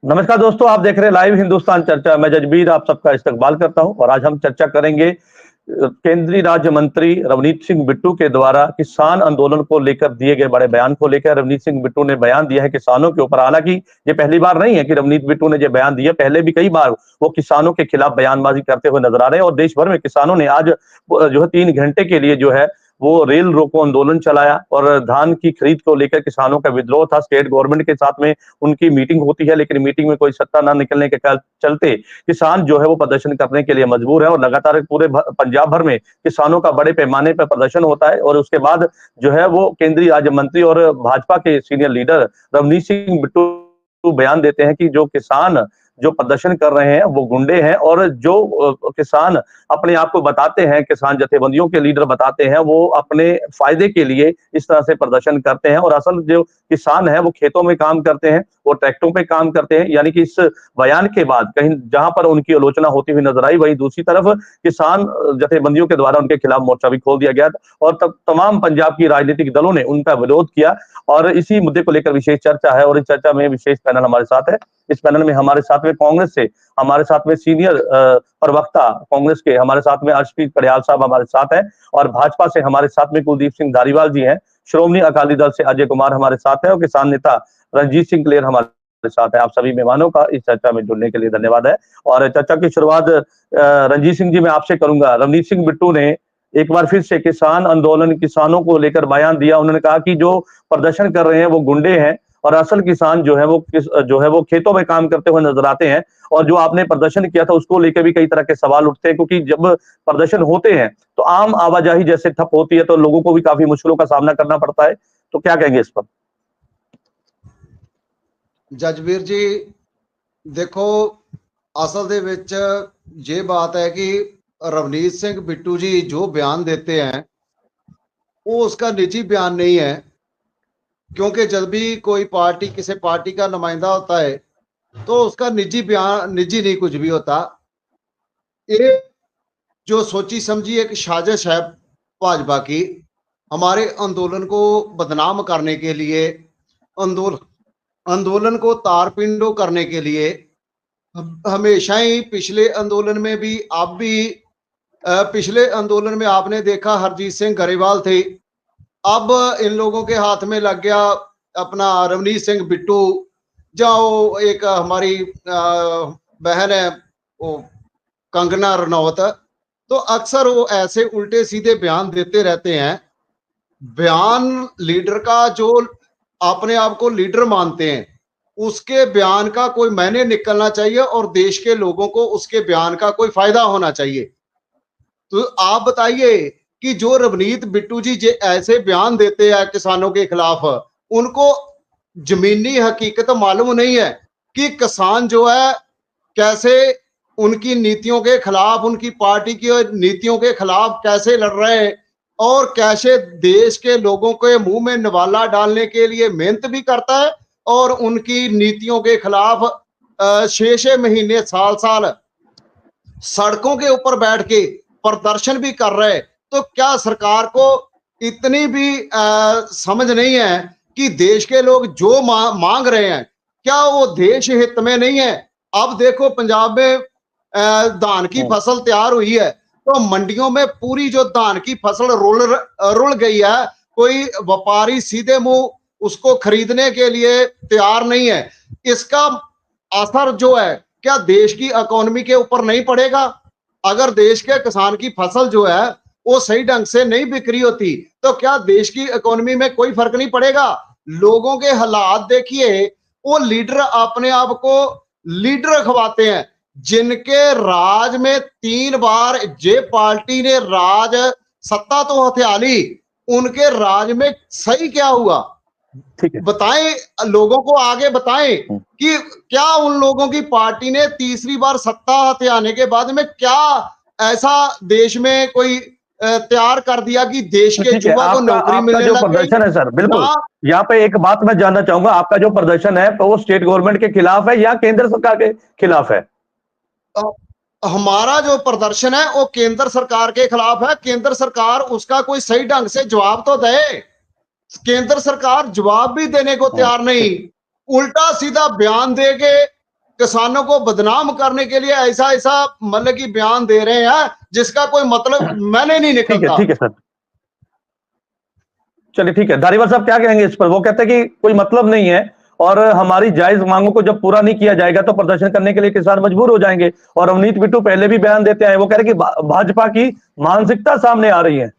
नमस्कार दोस्तों, आप देख रहे हैं लाइव हिंदुस्तान चर्चा। मैं जजबीर आप सबका इस्तकबाल करता हूं और आज हम चर्चा करेंगे केंद्रीय राज्य मंत्री रवनीत सिंह बिट्टू के द्वारा किसान आंदोलन को लेकर दिए गए बड़े बयान को लेकर। रवनीत सिंह बिट्टू ने बयान दिया है किसानों के ऊपर। हालांकि ये पहली बार नहीं है कि रवनीत बिट्टू ने ये बयान दिया, पहले भी कई बार वो किसानों के खिलाफ बयानबाजी करते हुए नजर आ रहे हैं और देश भर में किसानों ने आज जो है 3 घंटे के लिए जो है वो रेल रोको आंदोलन चलाया और धान की खरीद को लेकर किसानों का विद्रोह था। स्टेट गवर्नमेंट के साथ में उनकी मीटिंग होती है, लेकिन मीटिंग में कोई सत्ता न निकलने के चलते किसान जो है वो प्रदर्शन करने के लिए मजबूर है और लगातार पूरे पंजाब भर में किसानों का बड़े पैमाने पर प्रदर्शन होता है। और उसके बाद जो है वो केंद्रीय राज्य मंत्री और भाजपा के सीनियर लीडर रवनीत सिंह बिट्टू बयान देते हैं कि जो किसान जो प्रदर्शन कर रहे हैं वो गुंडे हैं और जो किसान अपने आप को बताते हैं, किसान जथेबंदियों के लीडर बताते हैं, वो अपने फायदे के लिए इस तरह से प्रदर्शन करते हैं। और असल जो किसान है वो खेतों में काम करते हैं, वो ट्रैक्टरों पे काम करते हैं। यानी कि इस बयान के बाद कहीं जहां पर उनकी आलोचना होती हुई नजर आई, वहीं दूसरी तरफ किसान जथेबंदियों के द्वारा उनके खिलाफ मोर्चा भी खोल दिया गया और तब तमाम पंजाब की राजनीतिक दलों ने उनका विरोध किया और इसी मुद्दे को लेकर विशेष चर्चा है। और इस चर्चा में विशेष पैनल हमारे साथ है। इस पैनल में हमारे साथ में कांग्रेस से हमारे साथ में सीनियर प्रवक्ता कांग्रेस के हमारे साथ में अर्शप्रीत कड़ियाल साहब हमारे साथ हैं और भाजपा से हमारे साथ में कुलदीप सिंह धारीवाल जी हैं। श्रोमणी अकाली दल से अजय कुमार हमारे साथ है और किसान नेता रणजीत सिंह क्लेर हमारे साथ है। आप सभी मेहमानों का इस चर्चा में जुड़ने के लिए धन्यवाद है। और चर्चा की शुरुआत रणजीत सिंह जी मैं आपसे करूंगा। रवनीत सिंह बिट्टू ने एक बार फिर से किसान आंदोलन, किसानों को लेकर बयान दिया। उन्होंने कहा कि जो प्रदर्शन कर रहे हैं वो गुंडे हैं और असल किसान जो है वो खेतों में काम करते हुए नजर आते हैं। और जो आपने प्रदर्शन किया था उसको लेकर भी कई तरह के सवाल उठते हैं, क्योंकि जब प्रदर्शन होते हैं तो आम आवाजाही जैसे ठप होती है तो लोगों को भी काफी मुश्किलों का सामना करना पड़ता है। तो क्या कहेंगे इस पर? जजबीर जी देखो, असल दे विच ये बात है कि रवनीत सिंह बिट्टू जी जो बयान देते हैं वो उसका निजी बयान नहीं है, क्योंकि जब भी कोई पार्टी किसी पार्टी का नुमाइंदा होता है तो उसका निजी बयान निजी नहीं कुछ भी होता। ये जो सोची समझी एक साजिश है भाजपा की, हमारे आंदोलन को बदनाम करने के लिए, आंदोलन को तारपिंडो करने के लिए। हमेशा ही पिछले आंदोलन में भी, अब भी पिछले आंदोलन में आपने देखा हरजीत सिंह गरेवाल थे, अब इन लोगों के हाथ में लग गया अपना रवनीत सिंह बिट्टू। जाओ, एक हमारी बहन है वो कंगना रनौत, तो अक्सर वो ऐसे उल्टे सीधे बयान देते रहते हैं। बयान लीडर का जो अपने आप को लीडर मानते हैं उसके बयान का कोई मायने निकलना चाहिए और देश के लोगों को उसके बयान का कोई फायदा होना चाहिए। तो आप बताइए कि जो रवनीत बिट्टू जी जे ऐसे बयान देते हैं किसानों के खिलाफ, उनको जमीनी हकीकत मालूम नहीं है कि किसान जो है कैसे उनकी नीतियों के खिलाफ, उनकी पार्टी की नीतियों के खिलाफ कैसे लड़ रहे हैं और कैसे देश के लोगों के मुंह में नवाला डालने के लिए मेहनत भी करता है और उनकी नीतियों के खिलाफ 6-6 महीने, साल साल सड़कों के ऊपर बैठ के प्रदर्शन भी कर रहे। तो क्या सरकार को इतनी भी समझ नहीं है कि देश के लोग जो मांग रहे हैं क्या वो देश हित में नहीं है? अब देखो, पंजाब में धान की फसल तैयार हुई है तो मंडियों में पूरी जो धान की फसल रुल गई है, कोई व्यापारी सीधे मुंह उसको खरीदने के लिए तैयार नहीं है। इसका असर जो है क्या देश की इकोनॉमी के ऊपर नहीं पड़ेगा? अगर देश के किसान की फसल जो है वो सही ढंग से नहीं बिक्री होती तो क्या देश की इकोनॉमी में कोई फर्क नहीं पड़ेगा? लोगों के हालात देखिए, वो लीडर अपने आप को लीडर खवाते हैं जिनके राज में 3 बार जे पार्टी ने राज सत्ता तो हथिया ली, उनके राज में सही क्या हुआ? बताएं, लोगों को आगे बताएं कि क्या उन लोगों की पार्टी ने तीसरी बार सत्ता हथियाने के बाद में क्या ऐसा देश में कोई तैयार कर दिया कि देश के युवा को नौकरी मिलने लग गई? प्रदर्शन है सर, बिल्कुल यहाँ पे एक बात मैं जानना चाहूंगा, आपका जो प्रदर्शन है तो वो स्टेट गवर्नमेंट के खिलाफ है या केंद्र सरकार के खिलाफ है? हमारा जो प्रदर्शन है वो केंद्र सरकार के खिलाफ है। केंद्र सरकार उसका कोई सही ढंग से जवाब तो दे। केंद्र सरकार जवाब भी देने को तैयार नहीं, उल्टा सीधा बयान देके किसानों को बदनाम करने के लिए ऐसा ऐसा मतलब कि बयान दे रहे हैं जिसका कोई मतलब मैंने नहीं निकलता। ठीक है सर, चलिए ठीक है। धारीवाल साहब क्या कहेंगे इस पर? वो कहते हैं कि कोई मतलब नहीं है और हमारी जायज मांगों को जब पूरा नहीं किया जाएगा तो प्रदर्शन करने के लिए किसान मजबूर हो जाएंगे। और रवनीत बिट्टू पहले भी बयान देते हैं, वो कह रहे कि भाजपा की मानसिकता सामने आ रही है।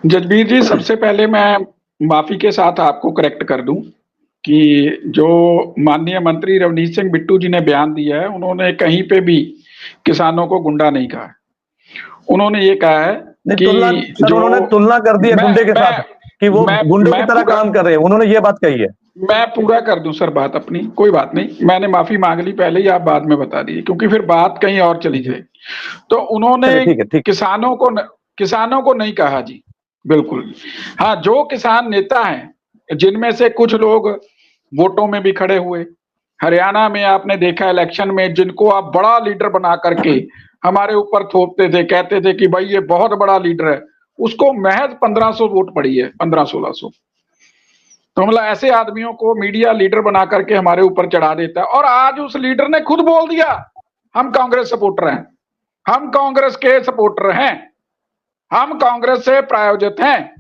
जजबीर जी, सबसे पहले मैं माफी के साथ आपको करेक्ट कर दूं कि जो माननीय मंत्री रवनीत सिंह बिट्टू जी ने बयान दिया है, उन्होंने कहीं पे भी किसानों को गुंडा नहीं कहा। उन्होंने ये कहा है कि सर उन्होंने तुलना कर दी है गुंडे के साथ कि वो गुंडे की तरह काम कर रहे हैं, उन्होंने ये बात कही है। मैं पूरा कर दूं सर बात अपनी, कोई बात नहीं, मैंने माफी मांग ली पहले ही, आप बाद में बता दिए क्योंकि फिर बात कहीं और चली जाए। तो उन्होंने किसानों को नहीं कहा जी, बिल्कुल। हाँ, जो किसान नेता हैं जिनमें से कुछ लोग वोटों में भी खड़े हुए, हरियाणा में आपने देखा इलेक्शन में, जिनको आप बड़ा लीडर बना करके हमारे ऊपर थोपते थे, कहते थे कि भाई ये बहुत बड़ा लीडर है, उसको महज 1500 वोट पड़ी है, 1500-1600। तो मतलब ऐसे आदमियों को मीडिया लीडर बना करके हमारे ऊपर चढ़ा देता है। और आज उस लीडर ने खुद बोल दिया हम कांग्रेस सपोर्टर हैं, हम कांग्रेस के सपोर्टर हैं, हम कांग्रेस से प्रायोजित हैं।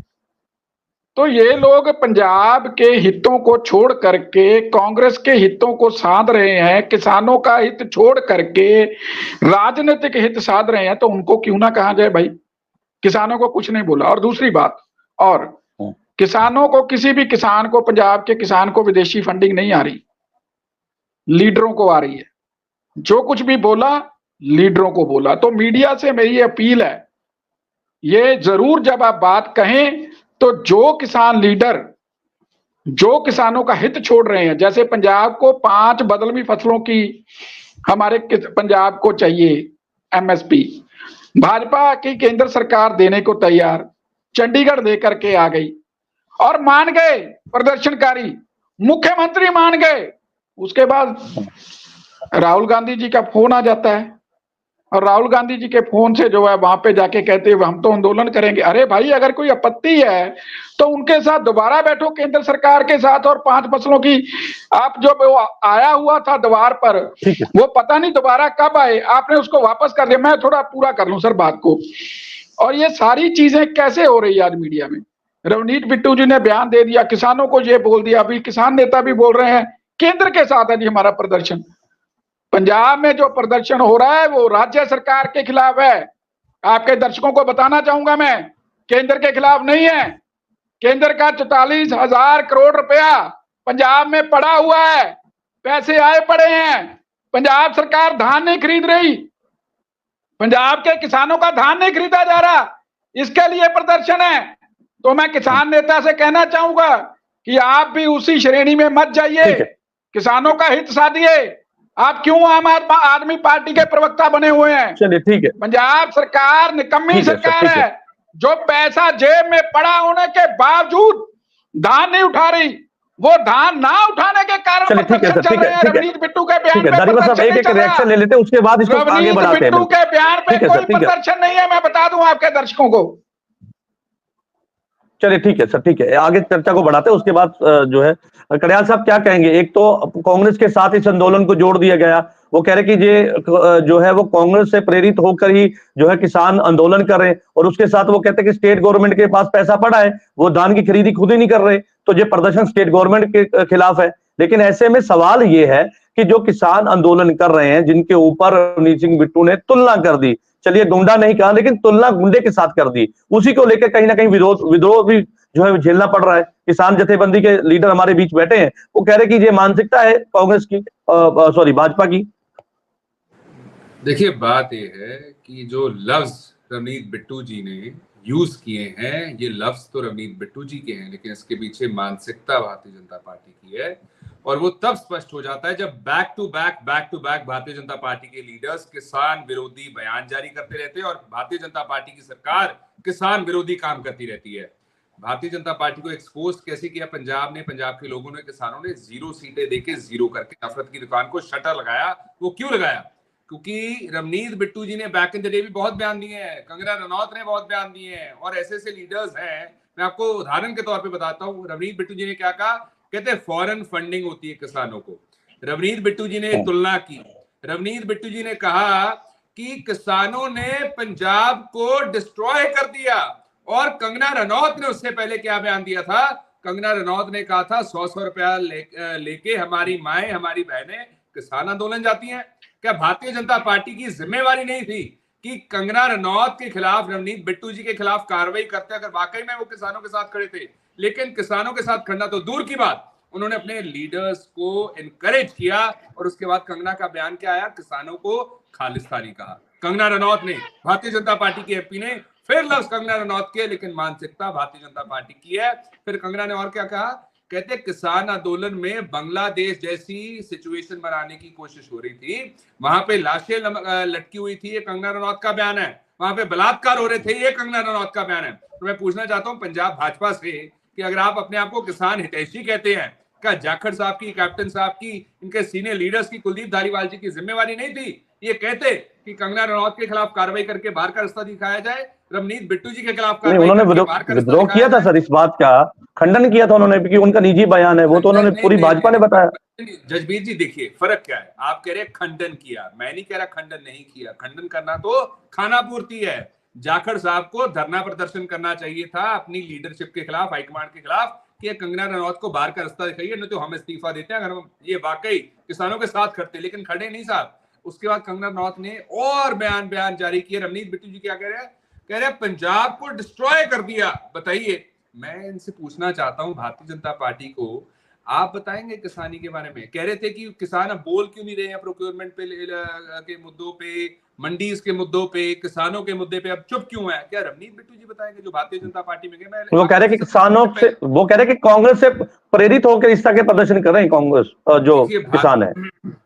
तो ये लोग पंजाब के हितों को छोड़ करके कांग्रेस के हितों को साध रहे हैं, किसानों का हित छोड़ करके राजनीतिक हित साध रहे हैं। तो उनको क्यों ना कहा जाए भाई, किसानों को कुछ नहीं बोला। और दूसरी बात, और किसानों को, किसी भी किसान को, पंजाब के किसान को विदेशी फंडिंग नहीं आ रही, लीडरों को आ रही है। जो कुछ भी बोला लीडरों को बोला। तो मीडिया से मेरी अपील है, ये जरूर जब आप बात कहें तो जो किसान लीडर जो किसानों का हित छोड़ रहे हैं, जैसे पंजाब को 5 बदलवी फसलों की हमारे पंजाब को चाहिए एमएसपी, भाजपा की केंद्र सरकार देने को तैयार, चंडीगढ़ देकर के आ गई और मान गए प्रदर्शनकारी, मुख्यमंत्री मान गए। उसके बाद राहुल गांधी जी का फोन आ जाता है और राहुल गांधी जी के फोन से जो है वहां पे जाके कहते हैं हम तो आंदोलन करेंगे। अरे भाई, अगर कोई आपत्ति है तो उनके साथ दोबारा बैठो केंद्र सरकार के साथ, और 5 फसलों की आप जो वो आया हुआ था द्वार पर, वो पता नहीं दोबारा कब आए, आपने उसको वापस कर दिया। मैं थोड़ा पूरा कर लूं सर बात को। और ये सारी चीजें कैसे हो रही है आज मीडिया में? रवनीत बिट्टू जी ने बयान दे दिया, किसानों को ये बोल दिया, अभी किसान नेता भी बोल रहे हैं केंद्र के साथ है जी हमारा प्रदर्शन। पंजाब में जो प्रदर्शन हो रहा है वो राज्य सरकार के खिलाफ है। आपके दर्शकों को बताना चाहूंगा मैं, केंद्र के खिलाफ नहीं है। केंद्र का 44,000 करोड़ रुपया पंजाब में पड़ा हुआ है, पैसे आए पड़े हैं। पंजाब सरकार धान नहीं खरीद रही, पंजाब के किसानों का धान नहीं खरीदा जा रहा, इसके लिए प्रदर्शन है। तो मैं किसान नेता से कहना चाहूंगा कि आप भी उसी श्रेणी में मत जाइए, किसानों का हित साधिए। आप क्यों आम आदमी पार्टी के प्रवक्ता बने हुए हैं? चलिए ठीक है। पंजाब सरकार निकम्मी सरकार है, जो पैसा जेब में पड़ा होने के बावजूद धान नहीं उठा रही। वो धान ना उठाने के कारण प्रदर्शन चल रहे हैं। रवनीत बिट्टू के बयान पे एक रिएक्शन ले लेते हैं, उसके बाद इसको आगे बढ़ाते हैं। बिट्टू के बयान पे कोई प्रदर्शन नहीं है, मैं बता दूं आपके दर्शकों को। चलिए ठीक है सर, ठीक है, आगे चर्चा को बढ़ाते हैं, उसके बाद जो है कड़ियाल साहब क्या कहेंगे? एक तो कांग्रेस के साथ इस आंदोलन को जोड़ दिया गया, वो कह रहे कि ये जो है वो कांग्रेस से प्रेरित होकर ही जो है किसान आंदोलन कर रहे हैं, और उसके साथ वो कहते हैं कि स्टेट गवर्नमेंट के पास पैसा पड़ा है, वो धान की खरीदी खुद ही नहीं कर रहे, तो ये प्रदर्शन स्टेट गवर्नमेंट के खिलाफ है। लेकिन ऐसे में सवाल ये है कि जो किसान आंदोलन कर रहे हैं, जिनके ऊपर रवनीत सिंह बिट्टू ने तुलना कर दी, चलिए गुंडा नहीं कहा लेकिन तुलना गुंडे के साथ कर दी, उसी को लेकर कहीं ना कहीं विद्रोह भी जो है झेलना पड़ रहा है। किसान जथेबंदी के लीडर हमारे बीच बैठे हैं, वो कह रहे कि ये मानसिकता है कांग्रेस की, सॉरी भाजपा की। देखिए, बात ये है कि जो लफ्ज रवनीत बिट्टू जी ने यूज किए हैं, ये लफ्ज तो रवनीत बिट्टू जी के हैं, लेकिन इसके पीछे मानसिकता भारतीय जनता पार्टी की है। और वो तब स्पष्ट हो जाता है जब back to back Bharatiya Janata party के लीडर्स किसान विरोधी बयान जारी करते रहते हैं और भारतीय जनता पार्टी की सरकार किसान विरोधी काम करती रहती है। भारतीय जनता पार्टी को एक्सपोज कैसे किया पंजाब ने, पंजाब के लोगों ने, किसानों ने 0 सीटें देके 0 करके नफरत की दुकान को शटर लगाया। वो क्यों लगाया? क्योंकि रवनीत बिट्टू जी ने बैक इन द डे भी बहुत बयान दिए हैं, कंगना रनौत ने बहुत बयान दिए हैं, और ऐसे लीडर्स हैं। मैं आपको उदाहरण के तौर पे बताता हूँ, रवनीत बिट्टू जी ने क्या कहा, कहते हैं फॉरेन फंडिंग होती है किसानों को। रवनीत बिट्टू जी ने एक तुलना की। रवनीत बिट्टू जी ने कहा कि किसानों ने पंजाब को डिस्ट्रॉय कर दिया, और कंगना रनौत ने उससे पहले क्या बयान दिया था? कंगना रनौत ने कहा था 100 रुपया लेके हमारी माएं, हमारी बहनें किसान आंदोलन जाती हैं। क्या भारतीय जनता पार्टी की जिम्मेवारी नहीं थी कि कंगना रनौत के खिलाफ, रवनीत बिट्टू जी के खिलाफ कार्रवाई करते, अगर वाकई में वो किसानों के साथ खड़े थे? लेकिन किसानों के साथ खड़ना तो दूर की बात, उन्होंने अपने लीडर्स को इनकरेज किया, और उसके बाद कंगना का बयान क्या आया? किसानों को खालिस्तानी कहा कंगना रनौत ने, भारतीय जनता पार्टी के एमपी ने। फिर लफ्ज कंगना रनौत के, लेकिन मानसिकता भारतीय जनता पार्टी की है। फिर कंगना ने और क्या कहा? कहते किसान आंदोलन में बांग्लादेश जैसी सिचुएशन बनाने की कोशिश हो रही थी, वहां पे लाशें लटकी हुई थी, ये कंगना रनौत का बयान है। वहां पे बलात्कार हो रहे थे, ये कंगना रनौत का बयान है। तो मैं पूछना चाहता हूं पंजाब भाजपा से कि अगर आप अपने आप को किसान हितैषी कहते हैं, क्या जाखड़ साहब की, कैप्टन साहब की, इनके सीनियर लीडर्स की, कुलदीप धालीवाल जी की जिम्मेवारी नहीं थी ये कहते कि कंगना रनौत के खिलाफ कार्रवाई करके बाहर का रास्ता दिखाया जाए, रवनीत बिट्टू जी के खिलाफ कार्रवाई उन्होंने विद्रोह किया था सर, इस बात का खंडन किया था उन्होंने, क्योंकि उनका निजी बयान है, वो तो उन्होंने पूरी भाजपा ने बताया। जजबीर जी देखिए फर्क क्या है, आप कह रहे हैं खंडन किया, मैं नहीं कह रहा खंडन नहीं किया। खंडन करना तो खाना पूर्ति है। जाखड़ साहब को धरना प्रदर्शन करना चाहिए था अपनी लीडरशिप के खिलाफ, हाईकमांड के खिलाफ, कि कंगना रनौत को बाहर का रास्ता दिखाइए, नहीं तो हम इस्तीफा देते हैं अगर हम ये वाकई किसानों के साथ खड़ते। लेकिन खड़े नहीं साहब। उसके बाद कंगना रनौत ने और बयान जारी किए। रवनीत बिट्टू जी क्या कह रहे हैं? कह रहे हैं पंजाब को डिस्ट्रॉय कर दिया। बताइए, मैं इनसे पूछना चाहता हूं भारतीय जनता पार्टी को, आप बताएंगे किसानी के बारे में? कह रहे थे कि किसान अब बोल क्यों नहीं रहे हैं प्रोक्योरमेंट पे के मुद्दों पे, मंडीज के मुद्दों पे, किसानों के मुद्दे पे अब चुप क्यों है? क्या रवनीत बिट्टू जी बताएंगे जो भारतीय जनता पार्टी में गए? वो कह रहे कि किसानों से, वो कह रहे कि कांग्रेस से प्रेरित होकर इस तरह के प्रदर्शन कर रहे हैं कांग्रेस जो किसान है।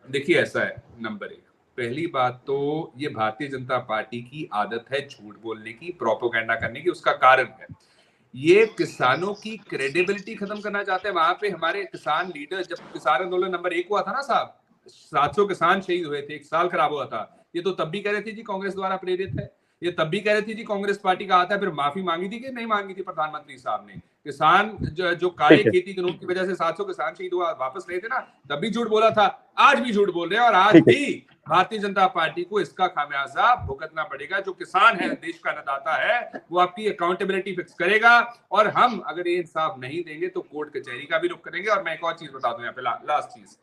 देखिए ऐसा है, नंबर 1, पहली बात तो ये भारतीय जनता पार्टी की आदत है झूठ बोलने की, प्रोपेगेंडा करने की। उसका कारण है ये किसानों की क्रेडिबिलिटी खत्म करना चाहते हैं। वहां पे हमारे किसान लीडर, जब किसान आंदोलन नंबर 1 हुआ था ना साहब, 700 किसान शहीद हुए थे, 1 साल खराब हुआ था, ये तो तब भी कह रहे थे जी कांग्रेस द्वारा प्रेरित है। ये तब भी कह रहे थे जी कांग्रेस पार्टी का आता है। फिर माफी मांगी थी कि नहीं मांगी थी प्रधानमंत्री साहब ने? किसान जो काले खेती कानून की वजह से 700 किसान शहीद हुआ, वापस रहे थे ना, तब भी झूठ बोला था, आज भी झूठ बोल रहे हैं, और आज भी भारतीय जनता पार्टी को इसका खामियाजा भुगतना पड़ेगा। जो किसान है, देश का अन्नदाता है, वो आपकी अकाउंटेबिलिटी फिक्स करेगा, और हम अगर ये इंसाफ नहीं देंगे तो कोर्ट कचहरी का भी रुख करेंगे। और मैं एक और चीज बता दूं यहाँ पे, लास्ट चीज,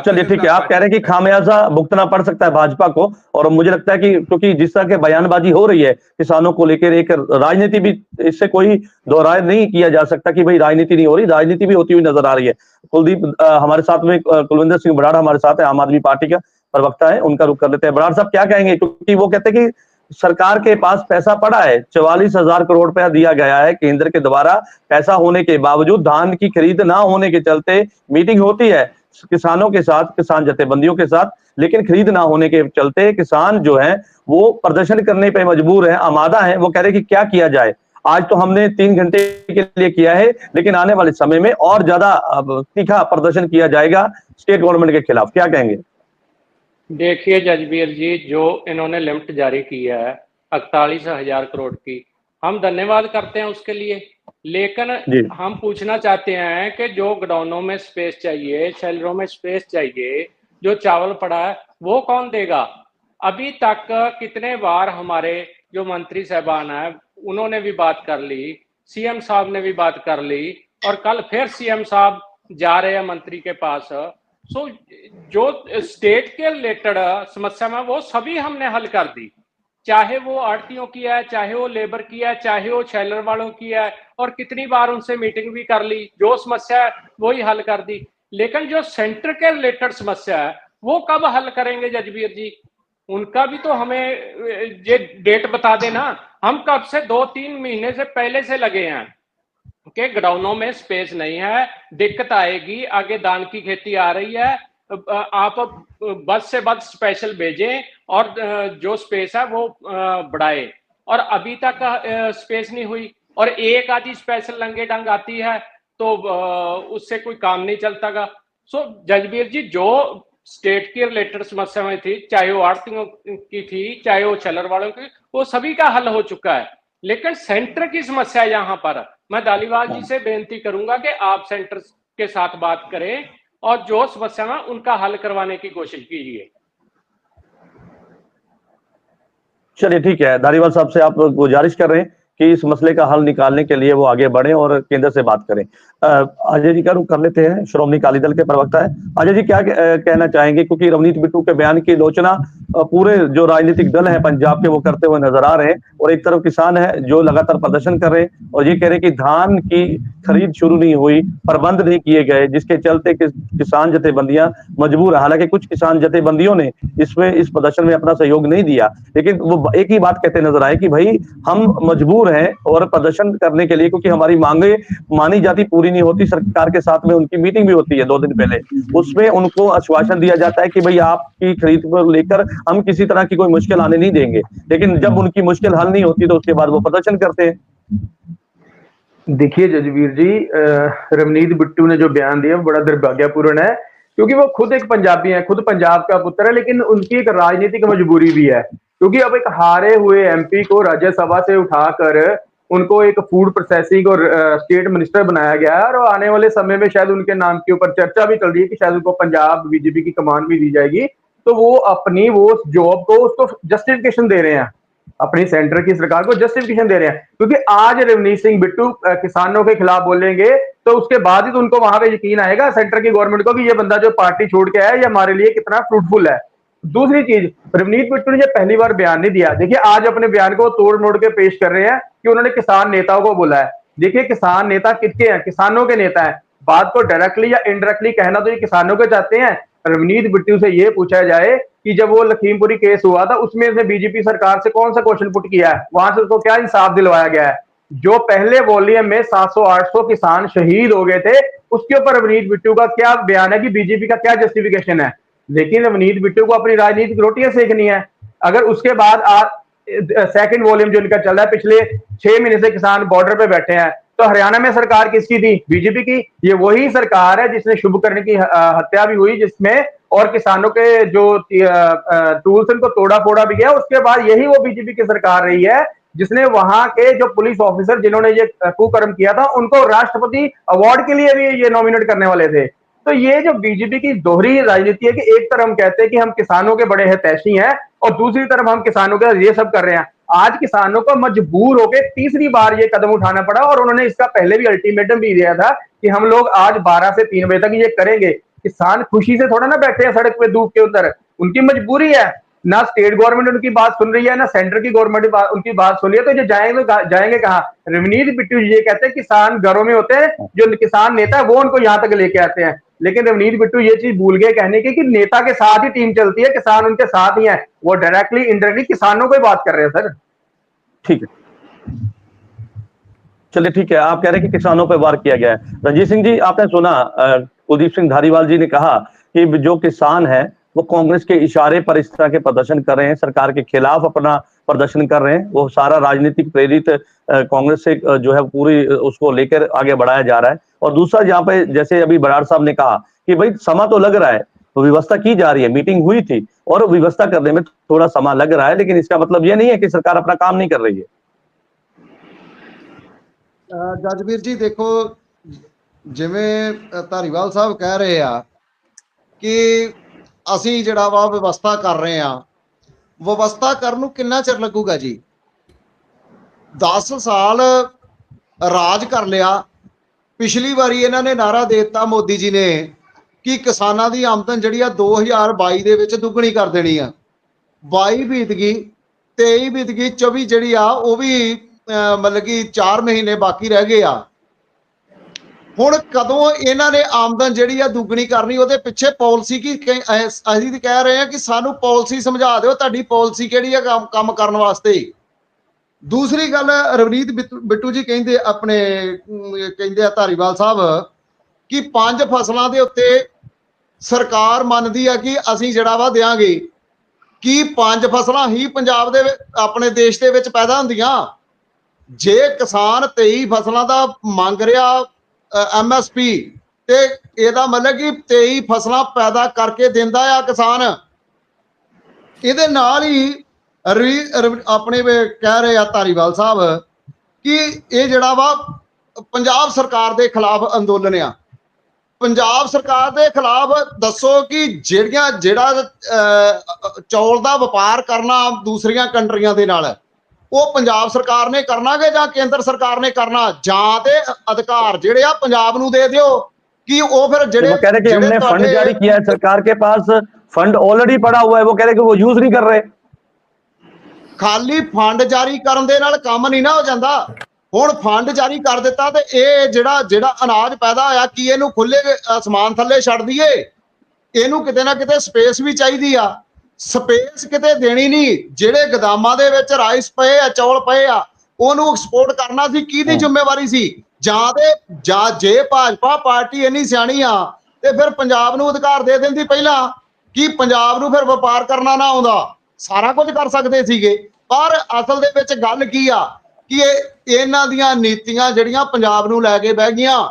चलिए ठीक है, आप कह रहे हैं कि खामियाजा भुगतना पड़ सकता है भाजपा को, और मुझे लगता है कि क्योंकि जिस तरह के बयानबाजी हो रही है किसानों को लेकर, एक राजनीति भी, इससे कोई दोहराए नहीं किया जा सकता कि भाई राजनीति नहीं हो रही, राजनीति भी होती हुई नजर आ रही है। कुलदीप हमारे साथ में, कुलविंदर सिंह बराड़ हमारे साथ है, आम आदमी पार्टी का प्रवक्ता है, उनका रुख कर लेते हैं। बराड़ साहब क्या कहेंगे, क्योंकि वो कहते हैं कि सरकार के पास पैसा पड़ा है, 44,000 करोड़ रुपया दिया गया है केंद्र के द्वारा, पैसा होने के बावजूद धान की खरीद ना होने के चलते मीटिंग होती है किसानों के साथ, किसान जथेबंदियों के साथ, लेकिन खरीद ना होने के चलते किसान जो है वो प्रदर्शन करने पे मजबूर है, आमादा है। वो कह रहे कि क्या किया जाए, आज तो हमने 3 घंटे के लिए किया है, लेकिन आने वाले समय में और ज्यादा तीखा प्रदर्शन किया जाएगा स्टेट गवर्नमेंट के खिलाफ। क्या कहेंगे? देखिए जजबीर जी, जो इन्होंने लिमिट जारी की है 48,000 करोड़ की, हम धन्यवाद करते हैं उसके लिए, लेकिन हम पूछना चाहते हैं कि जो गोडाउनों में स्पेस चाहिए, शेलरों में स्पेस चाहिए, जो चावल पड़ा है वो कौन देगा? अभी तक कितने बार हमारे जो मंत्री साहबान है उन्होंने भी बात कर ली, सीएम साहब ने भी बात कर ली, और कल फिर सीएम साहब जा रहे हैं मंत्री के पास। सो जो स्टेट के रिलेटेड समस्या में वो सभी हमने हल कर दी, चाहे वो आड़तियों की है, चाहे वो लेबर की है, चाहे वो शेलर वालों की है, और कितनी बार उनसे मीटिंग भी कर ली, जो समस्या है वही हल कर दी। लेकिन जो सेंटर के रिलेटेड समस्या है वो कब हल करेंगे जजबीर जी? उनका भी तो हमें ये डेट बता देना। हम कब से 2-3 महीने से पहले से लगे हैं कि गोडाउनों में स्पेस नहीं है, दिक्कत आएगी, आगे धान की खेती आ रही है, आप बस से बस स्पेशल भेजें और जो स्पेस है वो बढ़ाए, और अभी तक स्पेस नहीं हुई, और एक आधी स्पेशल लंगे डंग आती है तो उससे कोई काम नहीं चलता गा। सो जजबीर जी, जो स्टेट की रिलेटेड समस्या में थी, चाहे वो आड़तियों की थी, चाहे वो शेलर वालों की, वो सभी का हल हो चुका है। लेकिन सेंटर की समस्या यहाँ पर मैं धालीवाल जी से बेनती करूंगा कि आप सेंटर के साथ बात करें, और जो समस्या है उनका हल करवाने की कोशिश कीजिए। चलिए ठीक है, धारीवाल साहब से आप गुजारिश कर रहे हैं कि इस मसले का हल निकालने के लिए वो आगे बढ़े और केंद्र से बात करें। अजय जी का रुख कर लेते हैं, श्रोमणी अकाली दल के प्रवक्ता है। अजय जी क्या कहना चाहेंगे, क्योंकि रवनीत बिट्टू के बयान की आलोचना पूरे जो राजनीतिक दल है पंजाब के वो करते हुए नजर आ रहे हैं, और एक तरफ किसान है जो लगातार प्रदर्शन कर रहे हैं और ये कह रहे हैं कि धान की खरीद शुरू नहीं हुई, प्रबंध नहीं किए गए, जिसके चलते किसान जथेबंदियां मजबूर है। हालांकि कुछ किसान जथेबंदियों ने इस प्रदर्शन में अपना सहयोग नहीं दिया, लेकिन वो एक ही बात कहते नजर आए कि भाई हम मजबूर हैं और प्रदर्शन करने के लिए, क्योंकि हमारी मांगे मानी जाती पूरी नहीं होती। सरकार के साथ में उनकी मीटिंग भी होती है 2 दिन पहले, उसमें उनको आश्वासन दिया जाता है कि भाई आपकी खरीद को लेकर हम किसी तरह की कोई मुश्किल आने नहीं देंगे, लेकिन जब उनकी मुश्किल हल नहीं होती तो उसके बाद वो प्रदर्शन करते हैं। देखिए जजबीर जी, रवनीत बिट्टू ने जो बयान दिया वो बड़ा दुर्भाग्यपूर्ण है, क्योंकि वो खुद एक पंजाबी है, खुद पंजाब का पुत्र है, लेकिन उनकी एक राजनीतिक मजबूरी भी है, क्योंकि अब एक हारे हुए एमपी को राज्यसभा से उठाकर उनको एक फूड प्रोसेसिंग और स्टेट मिनिस्टर बनाया गया है, और आने वाले समय में शायद उनके नाम के ऊपर चर्चा भी चल रही है कि शायद उनको पंजाब बीजेपी की कमान भी दी जाएगी। तो वो अपनी वो जॉब को उसको जस्टिफिकेशन दे रहे हैं, अपनी सेंटर की सरकार को जस्टिफिकेशन दे रहे हैं, क्योंकि आज रवनीत सिंह बिट्टू किसानों के खिलाफ बोलेंगे तो उसके बाद ही तो उनको वहां पे यकीन आएगा सेंटर की गवर्नमेंट को कि ये बंदा जो पार्टी छोड़ के आया ये हमारे लिए कितना फ्रूटफुल है। दूसरी चीज, रवनीत बिट्टू ने ये पहली बार बयान नहीं दिया। देखिए आज अपने बयान को तोड़ मोड़ के पेश कर रहे हैं कि उन्होंने किसान नेताओं को बोला है। देखिए किसान नेता किसके हैं? किसानों के नेता हैं। बात को डायरेक्टली या इनडायरेक्टली कहना तो ये किसानों के चाहते हैं। रवनीत बिट्टू से ये पूछा जाए कि जब वो लखीमपुरी केस हुआ था उसमें से बीजेपी सरकार से कौन सा क्वेश्चन पुट किया है, वहां से उसको क्या इंसाफ दिलवाया गया है? जो पहले वॉल्यूम में 700-800 किसान शहीद हो गए थे उसके ऊपर रवनीत बिट्टू का क्या बयान है कि बीजेपी का क्या जस्टिफिकेशन है? लेकिन रवनीत बिट्टू को अपनी राजनीतिक रोटियां सेकनी है। अगर उसके बाद सेकंड वॉल्यूम जो इनका चल रहा है, पिछले 6 महीने से किसान बॉर्डर पे बैठे हैं, तो हरियाणा में सरकार किसकी थी? बीजेपी की। ये वही सरकार है जिसने शुभकर्ण की हत्या भी हुई, जिसमें और किसानों के जो टूल्स उनको तोड़ा फोड़ा भी गया। उसके बाद यही वो बीजेपी की सरकार रही है जिसने वहां के जो पुलिस ऑफिसर जिन्होंने ये कुकर्म किया था उनको राष्ट्रपति अवार्ड के लिए भी ये नॉमिनेट करने वाले थे। तो ये जो बीजेपी की दोहरी राजनीति है कि एक तरफ हम कहते हैं कि हम किसानों के बड़े हितैषी हैं और दूसरी तरफ हम किसानों के ये सब कर रहे हैं। आज किसानों को मजबूर होकर तीसरी बार ये कदम उठाना पड़ा, और उन्होंने इसका पहले भी अल्टीमेटम भी दिया था कि हम लोग आज 12 से 3 बजे तक ये करेंगे। किसान खुशी से थोड़ा ना बैठे हैं सड़क पे धूप के उतर, उनकी मजबूरी है। ना स्टेट गवर्नमेंट उनकी बात सुन रही है ना सेंटर की गवर्नमेंट उनकी बात सुन रही है। तो ये जाएंगे कहाँ? रवनीत बिट्टू ये कहते हैं किसान घरों में होते हैं, जो किसान नेता है वो उनको यहाँ तक लेके आते हैं। लेकिन रवनीत बिट्टू ये चीज भूल गए कहने की कि नेता के साथ ही टीम चलती है, किसान उनके साथ ही है। वो डायरेक्टली इनडायरेक्टली किसानों को बात कर रहे हैं। सर ठीक है, चलिए ठीक है, आप कह रहे हैं कि किसानों पर वार किया गया है। रंजीत सिंह जी, आपने सुना कुलदीप सिंह धारीवाल जी ने कहा कि जो किसान है वो कांग्रेस के इशारे पर इस तरह के प्रदर्शन कर रहे हैं, सरकार के खिलाफ अपना प्रदर्शन कर रहे हैं। वो सारा राजनीतिक प्रेरित कांग्रेस से जो है पूरी उसको लेकर आगे बढ़ाया जा रहा है। और दूसरा, जहाँ पे जैसे अभी बराड़ साहब ने कहा कि भाई समा तो लग रहा है, तो व्यवस्था की जा रही है, मीटिंग हुई थी और व्यवस्था करने में थोड़ा समय लग रहा है, लेकिन इसका मतलब ये नहीं है कि सरकार अपना काम नहीं कर रही है। जजबीर जी देखो, जिवें धारीवाल साहब कह रहे हैं कि ਅਸੀਂ ਜਿਹੜਾ ਵਾ ਵਿਵਸਥਾ ਕਰ ਰਹੇ ਆ, ਵਿਵਸਥਾ ਕਰਨ ਨੂੰ ਕਿੰਨਾ ਚਿਰ ਲੱਗੂਗਾ ਜੀ? 10 ਸਾਲ ਰਾਜ ਕਰ ਲਿਆ। ਪਿਛਲੀ ਵਾਰੀ ਇਹਨਾਂ ਨੇ ਨਾਰਾ ਦੇ ਦਿੱਤਾ ਮੋਦੀ ਜੀ ਨੇ ਕਿ ਕਿਸਾਨਾਂ ਦੀ ਆਮਦਨ ਜਿਹੜੀ ਆ 2022 ਦੇ ਵਿੱਚ ਦੁੱਗਣੀ ਕਰ ਦੇਣੀ ਆ। 22 ਬੀਤ ਗਈ, 23 ਬੀਤ ਗਈ, 24 ਜਿਹੜੀ ਆ ਉਹ ਵੀ मतलब कि 4 महीने बाकी रह गए आ। ਹੁਣ ਕਦੋਂ ਇਹਨਾਂ ਨੇ ਆਮਦਨ ਜਿਹੜੀ ਆ ਦੁੱਗਣੀ ਕਰਨੀ, ਉਹਦੇ ਪਿੱਛੇ ਪਾਲਿਸੀ ਕੀ? ਅਸੀਂ ਤਾਂ ਕਹਿ ਰਹੇ ਹਾਂ ਕਿ ਸਾਨੂੰ ਪਾਲਿਸੀ ਸਮਝਾ ਦਿਓ, ਤੁਹਾਡੀ ਪਾਲਿਸੀ ਕਿਹੜੀ ਆ ਕੰਮ ਕਰਨ ਵਾਸਤੇ। ਦੂਸਰੀ ਗੱਲ, ਰਵਨੀਤ ਬਿੱਟੂ ਜੀ ਕਹਿੰਦੇ ਆਪਣੇ ਕਹਿੰਦੇ ਆ ਧਾਰੀਵਾਲ ਸਾਹਿਬ ਕਿ 5 ਫਸਲਾਂ ਦੇ ਉੱਤੇ ਸਰਕਾਰ ਮੰਨਦੀ ਆ ਕਿ ਅਸੀਂ ਜਿਹੜਾ ਵਾ ਦਿਆਂਗੇ। ਕੀ 5 ਫਸਲਾਂ ਹੀ ਪੰਜਾਬ ਦੇ ਆਪਣੇ ਦੇਸ਼ ਦੇ ਵਿੱਚ ਪੈਦਾ ਹੁੰਦੀਆਂ? ਜੇ ਕਿਸਾਨ 23 ਫਸਲਾਂ ਦਾ ਮੰਗ ਰਿਹਾ MSP, ਤੇ ਇਹਦਾ ਮਤਲਬ ਕਿ 23 ਫਸਲਾਂ ਪੈਦਾ ਕਰਕੇ ਦਿੰਦਾ ਆ ਕਿਸਾਨ। ਇਹਦੇ ਨਾਲ ਹੀ ਆਪਣੇ ਕਹਿ ਰਹੇ ਆ ਧਾਰੀਵਾਲ ਸਾਹਿਬ ਕਿ ਇਹ ਜਿਹੜਾ ਵਾ ਪੰਜਾਬ ਸਰਕਾਰ ਦੇ ਖਿਲਾਫ ਅੰਦੋਲਨ ਆ। ਪੰਜਾਬ ਸਰਕਾਰ ਦੇ ਖਿਲਾਫ ਦੱਸੋ ਕਿ ਜਿਹੜਾ ਚੌਲ ਦਾ ਵਪਾਰ ਕਰਨਾ ਦੂਸਰੀਆਂ ਕੰਟਰੀਆਂ ਦੇ ਨਾਲ ਉਹ ਪੰਜਾਬ ਸਰਕਾਰ ਨੇ ਕਰਨਾ ਕਿ ਜਾਂ ਕੇਂਦਰ ਸਰਕਾਰ ਨੇ ਕਰਨਾ, ਜਾਂ ਤੇ ਅਧਿਕਾਰ ਜਿਹੜੇ ਆ ਪੰਜਾਬ ਨੂੰ ਦੇ ਦਿਓ कि वो फिर वो कह रहे कि हमने फंड जारी किया है, सरकार के पास फंड ऑलरेडी पड़ा हुआ है, वो कह रहे कि वो यूज नहीं कर रहे। खाली फंड जारी करन दे नाल काम नहीं ना हो जाता। हुण फंड जारी कर दिता ते ये जिहड़ा अनाज पैदा होया कि इहनूं खुले आसमान थल्ले छड्ड दईए, इहनूं किते ना किते स्पेस भी चाहिदी आ। स्पेस किते देनी नहीं, जिहड़े गोदामां दे विच राइस पए आ, चौल पए आ, ਉਹਨੂੰ ਐਕਸਪੋਰਟ ਕਰਨਾ ਸੀ, ਕਿਹਦੀ ਜ਼ਿੰਮੇਵਾਰੀ ਸੀ? ਜਾਂ ਜੇ ਭਾਜਪਾ ਪਾਰਟੀ ਇੰਨੀ ਸਿਆਣੀ ਆ ਤੇ ਫਿਰ ਪੰਜਾਬ ਨੂੰ ਅਧਿਕਾਰ ਦੇ ਦਿੰਦੀ ਪਹਿਲਾਂ, ਕਿ ਪੰਜਾਬ ਨੂੰ ਫਿਰ ਵਪਾਰ ਕਰਨਾ ਨਾ ਆਉਂਦਾ, ਸਾਰਾ ਕੁਝ ਕਰ ਸਕਦੇ ਸੀਗੇ। ਪਰ ਅਸਲ ਦੇ ਵਿੱਚ ਗੱਲ ਕੀ ਆ ਕਿ ਇਹਨਾਂ ਦੀਆਂ ਨੀਤੀਆਂ ਜਿਹੜੀਆਂ ਪੰਜਾਬ ਨੂੰ ਲੈ ਕੇ ਬਹਿ ਗਈਆਂ,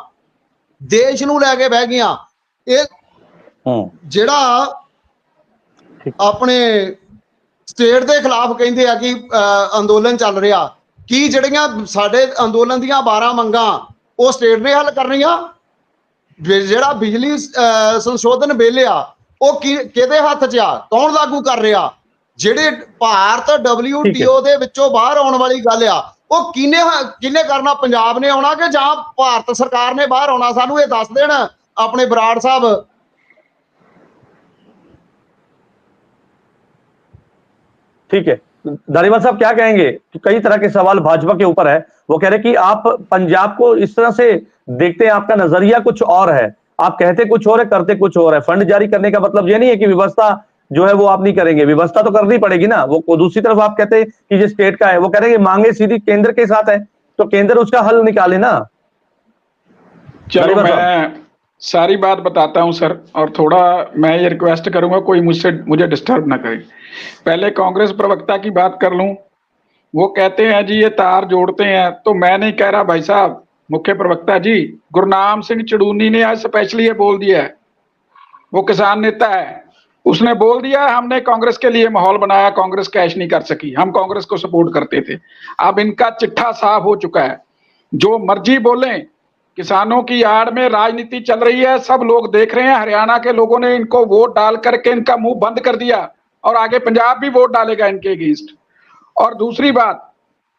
ਦੇਸ਼ ਨੂੰ ਲੈ ਕੇ ਬਹਿ ਗਈਆਂ। ਇਹ ਜਿਹੜਾ ਆਪਣੇ ਸਟੇਟ ਦੇ ਖਿਲਾਫ ਕਹਿੰਦੇ ਆ ਕਿ ਅੰਦੋਲਨ ਚੱਲ ਰਿਹਾ, ਕੀ ਜਿਹੜੀਆਂ ਸਾਡੇ ਅੰਦੋਲਨ ਦੀਆਂ 12 ਮੰਗਾਂ ਉਹ ਸਟੇਟ ਨੇ ਹੱਲ ਕਰਨੀਆਂ? ਜਿਹੜਾ ਬਿਜਲੀ ਸੰਸ਼ੋਧਨ ਬਿੱਲ ਆ ਉਹ ਕਿਹਦੇ ਹੱਥ 'ਚ ਆ? ਕੌਣ ਲਾਗੂ ਕਰ ਰਿਹਾ? ਜਿਹੜੇ ਭਾਰਤ WTO ਦੇ ਵਿੱਚੋਂ ਬਾਹਰ ਆਉਣ ਵਾਲੀ ਗੱਲ ਆ ਉਹ ਕਿਹਨੇ ਕਰਨਾ? ਪੰਜਾਬ ਨੇ ਆਉਣਾ ਕਿ ਜਾਂ ਭਾਰਤ ਸਰਕਾਰ ਨੇ ਬਾਹਰ ਆਉਣਾ? ਸਾਨੂੰ ਇਹ ਦੱਸ ਦੇਣ ਆਪਣੇ ਬਰਾੜ ਸਾਹਿਬ। ठीक है, धारीवाल साहब क्या कहेंगे? तो कई तरह के सवाल भाजपा के ऊपर है। वो कह रहे कि आप पंजाब को इस तरह से देखते हैं, आपका नजरिया कुछ और है, आप कहते कुछ और है, करते कुछ और है। फंड जारी करने का मतलब ये नहीं है कि व्यवस्था जो है वो आप नहीं करेंगे, व्यवस्था तो करनी पड़ेगी ना। वो दूसरी तरफ आप कहते हैं कि जो स्टेट का है, वो कह रहे हैं कि मांगे सीधी केंद्र के साथ है, तो केंद्र उसका हल निकाले ना। चलो मैं सारी बात बताता हूं सर, और थोड़ा मैं ये रिक्वेस्ट करूंगा कोई मुझे डिस्टर्ब ना करे। पहले कांग्रेस प्रवक्ता की बात कर लूं। वो कहते हैं जी ये तार जोड़ते हैं, तो मैं नहीं कह रहा भाई साहब, मुख्य प्रवक्ता जी गुरनाम सिंह चड़ूनी ने आज स्पेशली ये बोल दिया है, वो किसान नेता है, उसने बोल दिया हमने कांग्रेस के लिए माहौल बनाया, कांग्रेस कैश नहीं कर सकी, हम कांग्रेस को सपोर्ट करते थे। अब इनका चिट्ठा साफ हो चुका है, जो मर्जी बोले, किसानों की आड़ में राजनीति चल रही है, सब लोग देख रहे हैं। हरियाणा के लोगों ने इनको वोट डाल करके इनका मुंह बंद कर दिया, और आगे पंजाब भी वोट डालेगा इनके अगेंस्ट। और दूसरी बात,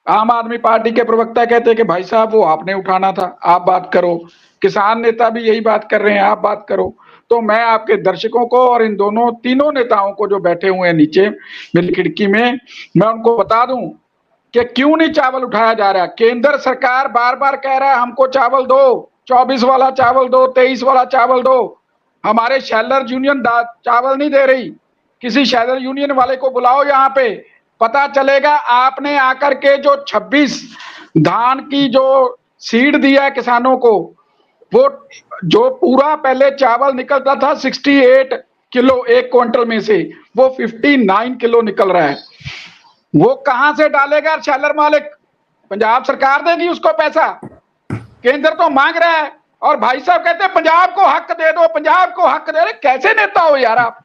आम आदमी पार्टी के प्रवक्ता कहते हैं कि भाई साहब वो आपने उठाना था, आप बात करो। किसान नेता भी यही बात कर रहे हैं, आप बात करो। तो मैं आपके दर्शकों को और इन तीनों नेताओं को जो बैठे हुए हैं नीचे मेरी खिड़की में, मैं उनको बता दूं कि क्यों नहीं चावल उठाया जा रहा। केंद्र सरकार बार बार कह रहा है हमको चावल दो, 24 वाला चावल दो, 23 वाला चावल दो। हमारे शेलर यूनियन चावल नहीं दे रही। किसी शेलर यूनियन वाले को बुलाओ यहाँ पे, पता चलेगा आपने आकर के जो 26 धान की जो सीड दिया है किसानों को, वो जो पूरा पहले चावल निकलता था 68 किलो एक क्विंटल में से, वो 59 किलो निकल रहा है। वो कहां से डालेगा शेलर मालिक? पंजाब सरकार देगी उसको पैसा? केंद्र तो मांग रहा है, और भाई साहब कहते हैं पंजाब को हक दे दो, पंजाब को हक दे। कैसे नेता हो यार आप?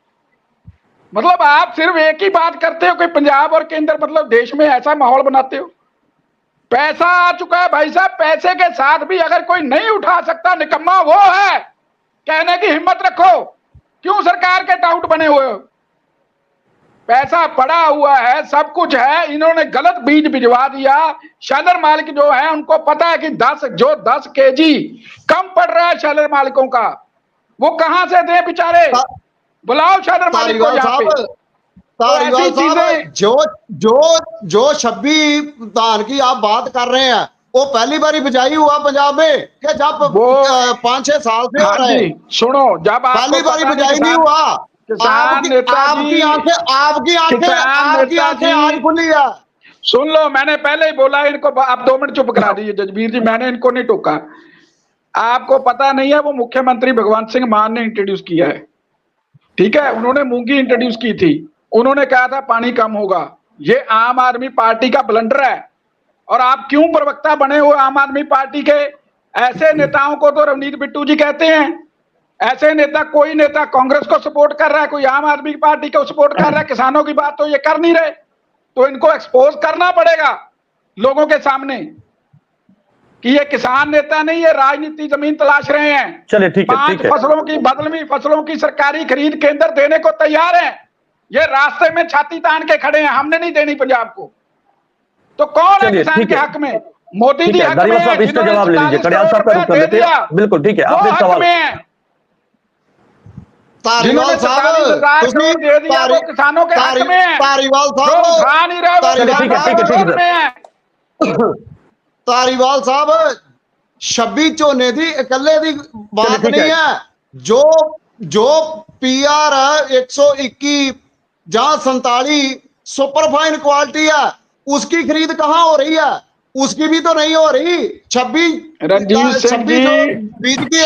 मतलब आप सिर्फ एक ही बात करते हो कि पंजाब और केंद्र, मतलब देश में ऐसा माहौल बनाते हो। पैसा आ चुका है भाई साहब, पैसे के साथ भी अगर कोई नहीं उठा सकता, निकम्मा वो है। कहने की हिम्मत रखो, क्यों सरकार के टाउट बने हुए हो? पैसा पड़ा हुआ है, सब कुछ है, इन्होंने गलत बीज भिजवा दिया। शेलर मालिक जो है उनको पता है कि 10 केजी कम पड़ रहा है शेलर मालिकों का, वो कहां से दें बेचारे? बुलाओ शेलर मालिक को यहाँ पे। तो ऐसी चीजें जो 26 धान की आप बात कर रहे हैं, वो पहली बारी बिजाई हुआ पंजाब में कि जब 5-6 साल से हो रहे हैं? सुनो, जब पहली बारी बिजाई नहीं हुआ। आपकी आंखें आज खुली है। सुन लो, मैंने पहले ही बोला इनको, आप 2 मिनट चुप करा दीजिए जजबीर जी, मैंने इनको नहीं टोका। आपको पता नहीं है, वो मुख्यमंत्री भगवंत सिंह मान ने इंट्रोड्यूस किया है, ठीक है? उन्होंने मूंगी इंट्रोड्यूस की थी, उन्होंने कहा था पानी कम होगा। ये आम आदमी पार्टी का ब्लंडर है। और आप क्यों प्रवक्ता बने हुए आम आदमी पार्टी के? ऐसे नेताओं को तो रवनीत बिट्टू जी कहते हैं। ऐसे नेता, कोई नेता कांग्रेस को सपोर्ट कर रहा है, कोई आम आदमी पार्टी को सपोर्ट कर रहा है, किसानों की बात तो ये कर नहीं रहे। तो इनको एक्सपोज करना पड़ेगा लोगों के सामने। कि ये किसान नेता नहीं, ये राजनीति जमीन तलाश रहे हैं। चलिए ठीक है, 5 फसलों की बदलवी फसलों की सरकारी खरीद केंद्र देने को तैयार है, ये रास्ते में छाती तान के खड़े हैं, हमने नहीं देनी पंजाब को। तो कौन है किसान के हक में? मोदी जी हक में है, इसका जवाब ले लीजिए, कड़ियाल साहब का रुख कर लेते हैं। बिल्कुल ठीक है, आपने सवाल तारीवाल साहब दे दिया वो किसानों के हक में है। तारीवाल साहब 26 ਝੋਨੇ ਦੀ ਇਕੱਲੇ ਦੀ बात नहीं है, जो PR 121 जहां 47 सुपरफाइन क्वालिटी है, उसकी खरीद कहां हो रही है? उसकी भी तो नहीं हो रही। 26 बीज की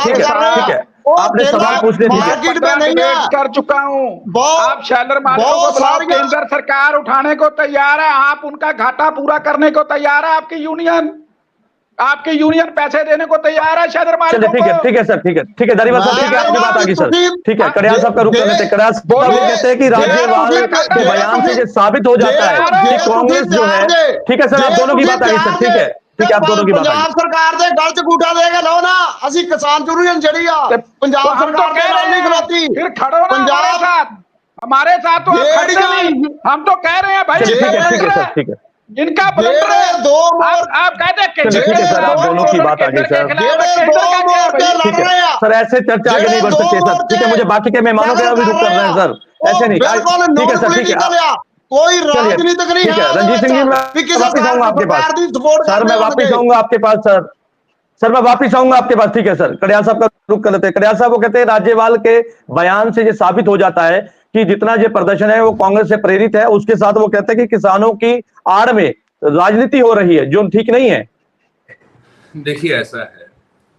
ठीक है, आपने सवाल पूछने मार्केट में नहीं है। कर चुका हूं, आप शैलर मालिकों को बुलाओ, केंद्र सरकार उठाने को तैयार है, आप उनका घाटा पूरा करने को तैयार है। आपकी यूनियन पैसे देने को तैयार है शैलर मालिकों को। ठीक है सर, ठीक है दारीवाल साहब, ठीक है, आपकी बात आ गई सर। ठीक है, कड़ियाल साहब का रुख कर लेते हैं। कड़ियाल साहब कहते हैं कि राज्यपाल के बयान से ये साबित हो जाता है कि कांग्रेस जो है, ठीक है सर, आप दोनों की बात आ गई सर। ठीक है, आप दोनों की बात आ गई। पंजाब सरकार दे गल च गूठा दे के लो ना, ਅਸੀਂ किसान यूनियन जड़ी आ पंजाब सरकार के नाल नहीं खलोती। फिर खड़ो ना हमारे साथ तो आप खड़े नहीं, हम तो कह रहे हैं भाई। ठीक है सर, ठीक है, इनका आप कहते हैं ठीक है सर, आप दोनों की बात आ गई सर। ठीक है सर, ऐसे चर्चा आगे नहीं बढ़ सकती सर। ठीक है, मुझे बाकी के मेहमानों के भी रुख कर रहे हैं सर, ऐसे नहीं। ठीक है सर, ठीक है, कोई राजनीतिक नहीं है। रंजीत सिंह जी, मैं वापिस आऊंगा आपके पास सर, मैं वापिस आऊंगा आपके पास सर, मैं वापिस आऊंगा आपके पास। ठीक है सर, कड़ियाल साहब का रुख कर लेते हैं। कड़ियाल साहब वो कहते हैं राज्यपाल के बयान से ये साबित हो जाता है कि जितना ये प्रदर्शन है वो कांग्रेस से प्रेरित है। उसके साथ वो कहते हैं कि किसानों की आड़ में राजनीति हो रही है, जो ठीक नहीं है। देखिए, ऐसा है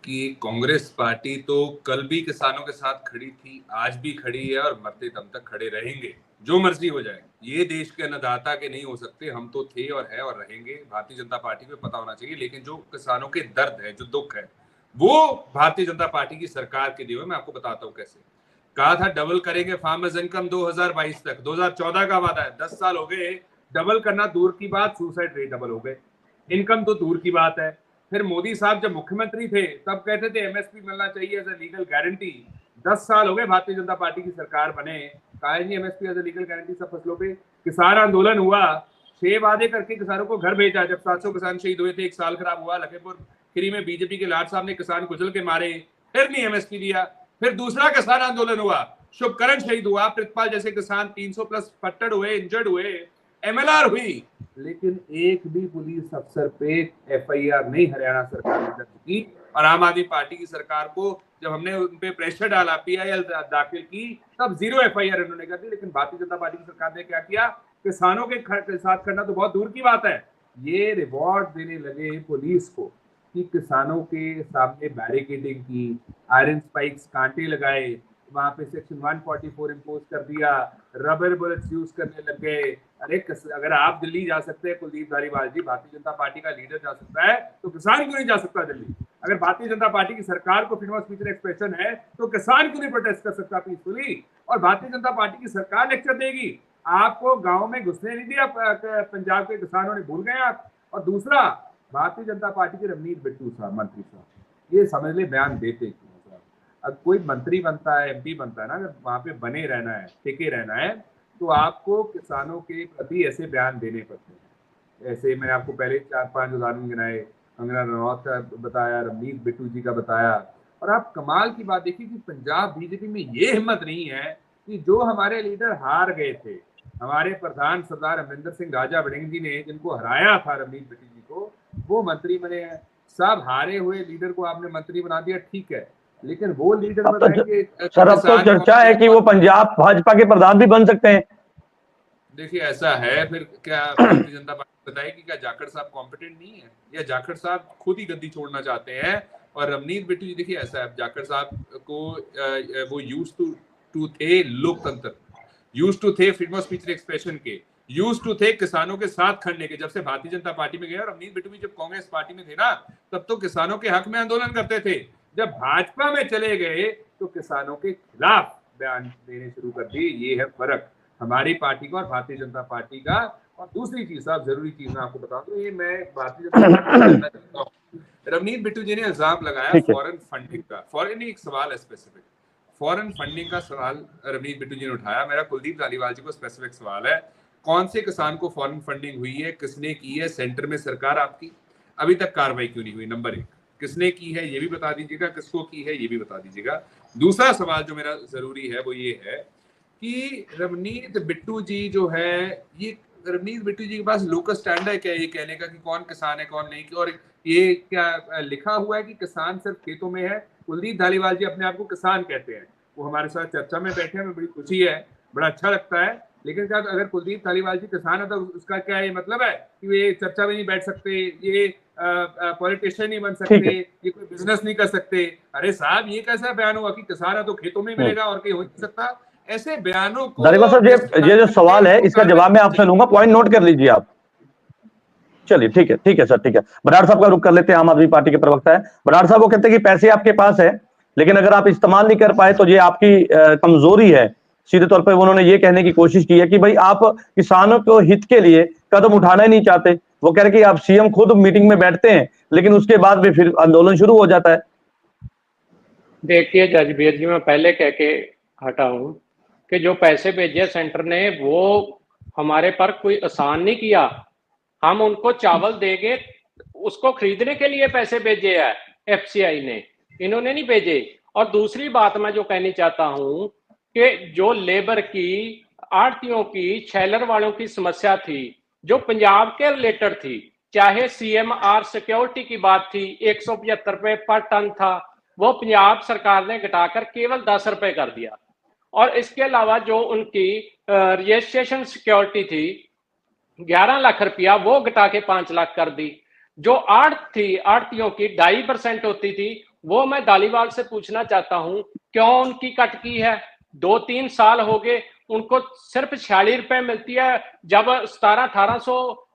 कि कांग्रेस पार्टी तो कल भी किसानों के साथ खड़ी थी, आज भी खड़ी है और मरते दम तक खड़े रहेंगे, जो मर्जी हो जाए। ये देश के अन्नदाता के नहीं हो सकते, हम तो थे और है और रहेंगे। भारतीय जनता पार्टी को पता होना चाहिए, लेकिन जो किसानों के दर्द है, जो दुख है, वो भारतीय जनता पार्टी की सरकार के दिए हुए। मैं आपको बताता हूँ कैसे। कहा था डबल करेंगे फार्मर्स इनकम 2022 तक, 2014 का वादा है, 10 साल हो गए, डबल करना दूर की बात, सुसाइड रेट डबल हो गए, इनकम तो दूर की बात है। फिर मोदी साहब जब मुख्यमंत्री थे तब कहते थे MSP मिलना चाहिए एज ए लीगल गारंटी। 10 साल हो गए भारतीय जनता पार्टी की सरकार बने, कहा नहीं MSP as a legal guarantee सब फसलों पे। किसान आंदोलन हुआ, 6 वादे करके किसानों को घर भेजा। जब 700 किसान शहीद हुए थे, 1 साल खराब हुआ। लखीमपुर खीरी में बीजेपी के लाट साहब ने किसान कुचल के मारे, फिर नहीं MSP दिया। फिर दूसरा किसान आंदोलन हुआ, शुभकरण शहीद हुआ, प्रितपाल जैसे किसान 300 प्लस फट्टड़ हुए, इंजर्ड हुए, MLR हुई, लेकिन एक भी पुलिस अफसर पे FIR नहीं हरियाणा सरकार ने दर्ज की। और आम आदमी पार्टी की सरकार को जब हमने उन पे प्रेशर डाला, PIL दाखिल की, तब 0 FIR इन्होंने कर दी। लेकिन भारतीय जनता पार्टी की सरकार ने क्या किया? किसानों के साथ करना तो बहुत दूर की बात है, ये रिवॉर्ड देने लगे पुलिस को कि किसानों के सामने बैरिकेडिंग की, आयरन स्पाइक्स कांटे लगाए, वहां पे सेक्शन 144 इम्पोज कर दिया, रबर बुलेट्स यूज करने लग गए। अरे अगर आप दिल्ली जा सकते हैं, कुलदीप धारीवाल जी, भारतीय जनता पार्टी का लीडर जा सकता है, तो किसान क्यों नहीं जा सकता दिल्ली? अगर भारतीय जनता पार्टी की सरकार को फ्रीडम ऑफ स्पीच एक्सप्रेशन है, तो किसान क्यों नहीं प्रोटेस्ट कर सकता पीसफुली? और भारतीय जनता पार्टी की सरकार लेक्चर देगी, आपको गाँव में घुसने नहीं दिया पंजाब के किसानों ने, भूल गए आप। और दूसरा, भारतीय जनता पार्टी के रवनीत बिट्टू साहब, मंत्री साहब, ये समझ ले बयान देते क्यों? अब कोई मंत्री बनता है, MP बनता है ना, अगर वहां पे बने रहना है, टिके रहना है, तो आपको किसानों के प्रति ऐसे बयान देने पड़ते हैं। ऐसे मैंने आपको पहले 4-5 उदाहरण गिनाए, कंगना रनौत का बताया, रवनीत बिट्टू जी का बताया। और आप कमाल की बात देखिए कि पंजाब बीजेपी में ये हिम्मत नहीं है कि जो हमारे लीडर हार गए थे, हमारे प्रधान सरदार अमरिंदर सिंह राजा वड़िंग जी ने जिनको हराया था रवनीत बिट्टू जी को, वो मंत्री बने हैं। सब हारे हुए लीडर को आपने मंत्री बना दिया, ठीक है, लेकिन वो लीडर बताएंगे। सर, अब तो चर्चा है कि वो पंजाब भाजपा के प्रधान भी बन सकते हैं। देखिए, ऐसा है, फिर क्या भारतीय जनता पार्टी बताएगी क्या जाखड़ साहब कॉम्पिटेंट नहीं है, या जाखड़ साहब खुद ही गद्दी छोड़ना चाहते हैं? और रवनीत बिट्टू जी, देखिए ऐसा है, जाखड़ साहब को वो यूज टू थे लोकतंत्र, यूज टू थे फ्रीडम ऑफ स्पीच एक्सप्रेशन के, यूज टू थे किसानों के साथ खड़ने के। जब से भारतीय जनता पार्टी में गए, और रवनीत बिट्टू भी जब कांग्रेस पार्टी में थे ना, तब तो किसानों के हक में आंदोलन करते थे। जब भाजपा में चले गए तो किसानों के खिलाफ बयान देने शुरू कर दिए। ये है फर्क हमारी पार्टी का और भारतीय जनता पार्टी का। और दूसरी चीज साहब, जरूरी चीज मैं आपको बता दूं, ये मैं भारतीय जनता पार्टी को जानना चाहता हूँ। रवनीत बिट्टू जी ने इल्जाम लगाया फॉरेन फंडिंग का, फॉरेन एक सवाल है स्पेसिफिक, फॉरेन फंडिंग का सवाल रवनीत बिट्टू जी ने उठाया। मेरा कुलदीप धालीवाल जी को स्पेसिफिक सवाल है, कौन से किसान को फॉरेन फंडिंग हुई है, किसने की है, सेंटर में सरकार आपकी, अभी तक कार्रवाई क्यों नहीं हुई? नंबर 1, किसने की है ये भी बता दीजिएगा, किसको की है ये भी बता दीजिएगा। दूसरा सवाल जो मेरा जरूरी है वो ये है कि रवनीत बिट्टू जी जो है, ये रवनीत बिट्टू जी के पास लोकल स्टैंड है क्या ये कहने का कि कौन किसान है कौन नहीं, और ये क्या लिखा हुआ है कि किसान सिर्फ खेतों में है? कुलदीप धालीवाल जी अपने आप को किसान कहते हैं, वो हमारे साथ चर्चा में बैठे हैं, हमें बड़ी खुशी है, बड़ा अच्छा लगता है, लेकिन क्या अगर कुलदीप धालीवाल जी किसान है तो उसका क्या ये मतलब है कि वे चर्चा में नहीं बैठ सकते, ये पॉलिटिशियन नहीं बन सकते, ये कोई बिजनेस नहीं कर सकते? अरे साहब, ये कैसा बयान हुआ कि किसान है तो खेतों में मिलेगा और कहीं हो नहीं सकता? ऐसे बयानों को साहब, ये जो सवाल है इसका जवाब मैं आपसे लूंगा, पॉइंट नोट कर लीजिए आप। चलिए ठीक है सर, ठीक है। बराड़ साहब का रुख कर लेते हैं, आम आदमी पार्टी के प्रवक्ता है बराड़ साहब। वो कहते हैं कि पैसे आपके पास है लेकिन अगर आप इस्तेमाल नहीं कर पाए तो ये आपकी कमजोरी है। सीधे तौर पर उन्होंने ये कहने की कोशिश की है कि भाई आप किसानों को हित के लिए कदम उठाना ही नहीं चाहते। वो कह रहे कि आप सीएम खुद मीटिंग में बैठते हैं लेकिन उसके बाद भी फिर आंदोलन शुरू हो जाता है। देखिए जजबीर जी, मैं पहले कह के हटा हूं कि जो पैसे भेजे सेंटर ने वो हमारे पर कोई आसान नहीं किया। हम उनको चावल देंगे, उसको खरीदने के लिए पैसे भेजे है एफसीआई ने, इन्होंने नहीं भेजे। और दूसरी बात मैं जो कहनी चाहता हूं कि जो लेबर की, आड़तियों की, छेलर वालों की समस्या थी जो पंजाब के रिलेटेड थी, चाहे सीएमआर सिक्योरिटी की बात थी, 175 रुपए पर टन था, वो पंजाब सरकार ने घटाकर केवल 10 रुपए कर दिया। और इसके अलावा जो उनकी रजिस्ट्रेशन सिक्योरिटी थी 11 लाख रुपया, वो घटा के 5 लाख कर दी। जो आड़त थी, आड़तियों की 2.5% होती थी, वो मैं धालीवाल से पूछना चाहता हूं क्यों उनकी कट की है? 2-3 साल हो गए, उनको सिर्फ 46 रुपए मिलती है, जब 1700-1800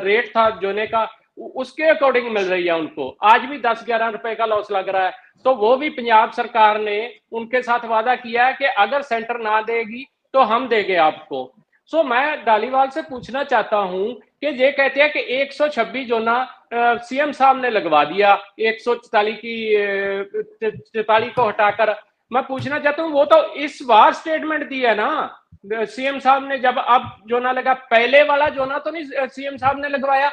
रेट था जोने का, उसके अकॉर्डिंग मिल रही है उनको। आज भी 10-11 रुपए का लॉस लग रहा है। तो वो भी पंजाब सरकार ने उनके साथ वादा किया है कि अगर सेंटर ना देगी तो हम देंगे आपको। सो मैं धालीवाल से पूछना चाहता हूं कि ये कहते हैं कि 126 जोना सीएम साहब ने लगवा दिया, 144 को हटाकर। मैं पूछना चाहता हूं, वो तो इस बार स्टेटमेंट दी है ना सीएम साहब ने, जब अब जोना लगा, पहले वाला जोना तो नहीं सीएम साहब ने लगवाया।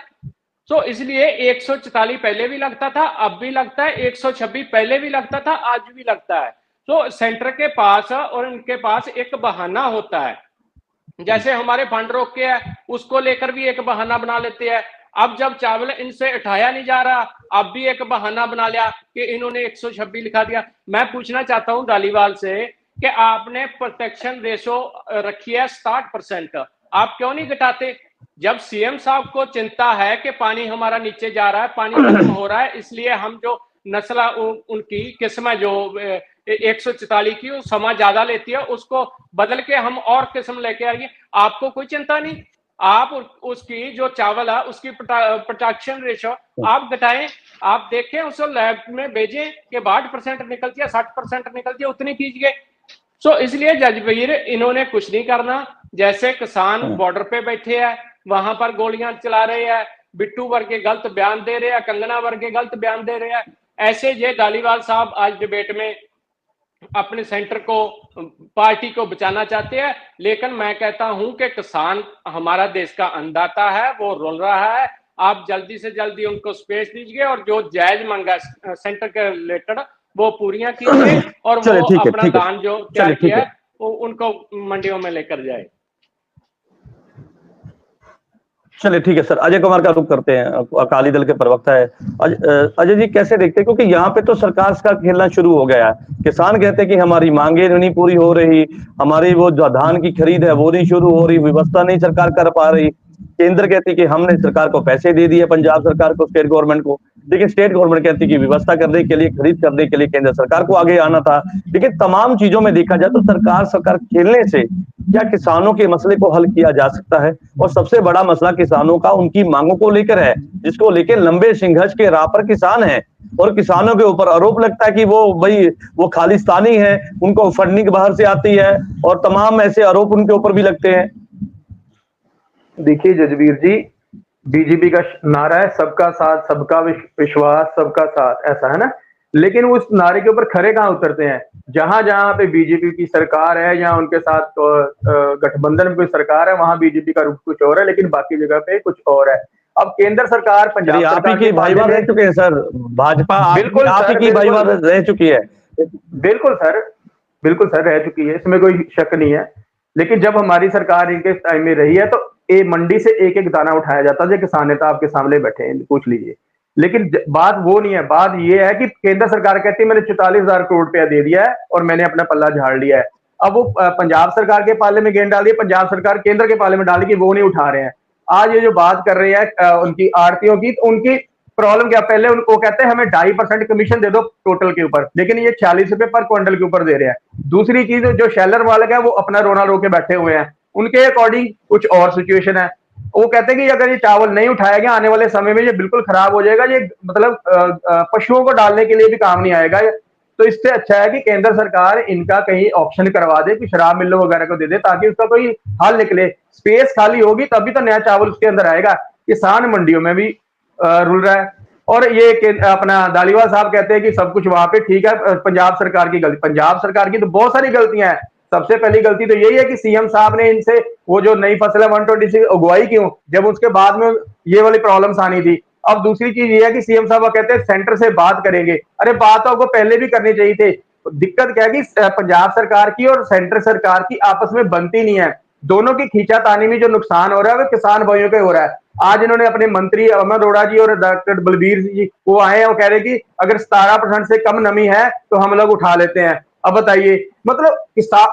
तो इसलिए 144 पहले भी लगता था, अब भी लगता है, 126 पहले भी लगता था, आज भी लगता है। तो सेंटर के पास और इनके पास एक बहाना होता है, जैसे हमारे फंड रोक के है, उसको लेकर भी एक बहाना बना लेते हैं। अब जब चावल इनसे उठाया नहीं जा रहा, अब भी एक बहाना बना लिया कि इन्होंने 126 लिखा दिया। मैं पूछना चाहता हूं धालीवाल से कि आपने प्रोटेक्शन रेशो रखी है 60%, आप क्यों नहीं घटाते? जब सीएम साहब को चिंता है कि पानी हमारा नीचे जा रहा है, पानी खत्म हो रहा है, इसलिए हम जो नस्ल उनकी किस्म जो 144 की समा ज्यादा लेती है, उसको बदल के हम और किस्म लेके आएंगे। आपको कोई चिंता नहीं, आप उसकी जो चावल है उसकी प्रोटेक्शन रेशो आप घटाएं, आप देखें, उसको लैब में भेजें कि 62% निकलती है, 60% निकलती है, उतनी कीजिए। सो इसलिए जजबीर, इन्होंने कुछ नहीं करना। जैसे किसान बॉर्डर पे बैठे हैं, वहां पर गोलियां चला रहे हैं, बिट्टू वर्गे गलत बयान दे रहे हैं, कंगना वर्गे गलत बयान दे रहे हैं, ऐसे ये धालीवाल साहब आज डिबेट में अपने सेंटर को, पार्टी को बचाना चाहते हैं। लेकिन मैं कहता हूं कि किसान हमारा देश का अन्नदाता है, वो रोल रहा है। आप जल्दी से जल्दी उनको स्पेस दीजिए और जो जायज मांगा सेंटर के रिलेटेड वो पूरियां कीजिए, और वो अपना दान जो तैयार किया है वो उनको मंडियों में लेकर जाए। चलिए ठीक है सर, अजय कुमार का रुख करते हैं, अकाली दल के प्रवक्ता है। अजय जी कैसे देखते हैं, क्योंकि यहाँ पे तो सरकार का खेलना शुरू हो गया है। किसान कहते हैं कि हमारी मांगे नहीं पूरी हो रही, हमारी वो जो धान की खरीद है वो नहीं शुरू हो रही, व्यवस्था नहीं सरकार कर पा रही। केंद्र कहती है कि हमने सरकार को पैसे दे दिए, पंजाब सरकार को, स्टेट गवर्नमेंट को, लेकिन स्टेट गवर्नमेंट कहती है कि व्यवस्था करने के लिए, खरीद करने के लिए केंद्र सरकार को आगे आना था। लेकिन तमाम चीजों में देखा जाए तो सरकार खेलने से क्या किसानों के मसले को हल किया जा सकता है? और सबसे बड़ा मसला किसानों का उनकी मांगों को लेकर है, जिसको लेकर लंबे संघर्ष के राह पर किसान है, और किसानों के ऊपर आरोप लगता है कि वो खालिस्तानी है, उनको फंडिंग बाहर से आती है, और तमाम ऐसे आरोप उनके ऊपर भी लगते हैं। देखिए जजबीर जी, बीजेपी का नारा है सबका साथ, सबका विश्वास, सबका साथ, ऐसा है ना। लेकिन उस नारे के ऊपर खरे कहाँ उतरते हैं? जहां जहां पे बीजेपी की सरकार है या उनके साथ गठबंधन में कोई सरकार है, वहां बीजेपी का रुख कुछ और है, लेकिन बाकी जगह पे कुछ और है। अब केंद्र सरकार, पंजाब आप ही सरकार की भाईवाल रह चुके हैं सर, भाजपा बिल्कुल आप ही सर, की भाईवाल रह चुकी है। बिल्कुल सर, बिल्कुल सर रह चुकी है, इसमें कोई शक नहीं है। लेकिन जब हमारी सरकार इनके टाइम में रही है तो मंडी से एक एक दाना उठाया जाता है। जो किसान नेता आपके सामने बैठे हैं, पूछ लीजिए। लेकिन बात वो नहीं है, बात ये है कि केंद्र सरकार कहती है मैंने 44,000 करोड़ रुपया दे दिया है और मैंने अपना पल्ला झाड़ लिया है। अब वो पंजाब सरकार के पाले में गेंद डाली है, पंजाब सरकार केंद्र के पाले में डाली कि वो नहीं उठा रहे हैं। आज ये जो बात कर रहे हैं उनकी आड़तियों की, तो उनकी प्रॉब्लम क्या? पहले उनको कहते हैं हमें 2.5% कमीशन दे दो टोटल के ऊपर, लेकिन ये 40 रुपए पर क्विंटल के ऊपर दे रहे हैं। दूसरी चीज, जो शेलर मालिक है वो अपना रोना रो के बैठे हुए हैं, उनके अकॉर्डिंग कुछ और सिचुएशन है। वो कहते हैं कि अगर ये चावल नहीं उठाया गया आने वाले समय में ये बिल्कुल खराब हो जाएगा, ये मतलब पशुओं को डालने के लिए भी काम नहीं आएगा। तो इससे अच्छा है कि केंद्र सरकार इनका कहीं ऑप्शन करवा दे कि शराब मिलों वगैरह को दे दे, ताकि उसका कोई हल निकले। स्पेस खाली होगी तभी तो नया चावल उसके अंदर आएगा। किसान मंडियों में भी रुल रहा है। और ये अपना धालीवाल साहब कहते हैं कि सब कुछ वहां पे ठीक है, पंजाब सरकार की गलती। पंजाब सरकार की तो बहुत सारी गलतियां हैं। सबसे पहली गलती तो यही है कि सीएम साहब ने इनसे वो जो नई फसल है 126 उगवाई क्यों, जब उसके बाद में ये वाली प्रॉब्लम्स आनी थी। अब दूसरी चीज ये है कि सीएम साहब कहते हैं सेंटर से बात करेंगे। अरे बात तो आपको पहले भी करनी चाहिए थी। दिक्कत क्या है कि पंजाब सरकार की और सेंटर सरकार की आपस में बनती नहीं है। दोनों की खींचातानी में जो नुकसान हो रहा है वो किसान भाइयों का हो रहा है। आज इन्होंने अपने मंत्री अमर अरोड़ा जी और डॉक्टर बलबीर जी वो आए हैं, वो कह रहे हैं कि अगर 17% से कम नमी है तो हम लोग उठा लेते हैं। अब बताइए, मतलब किसान,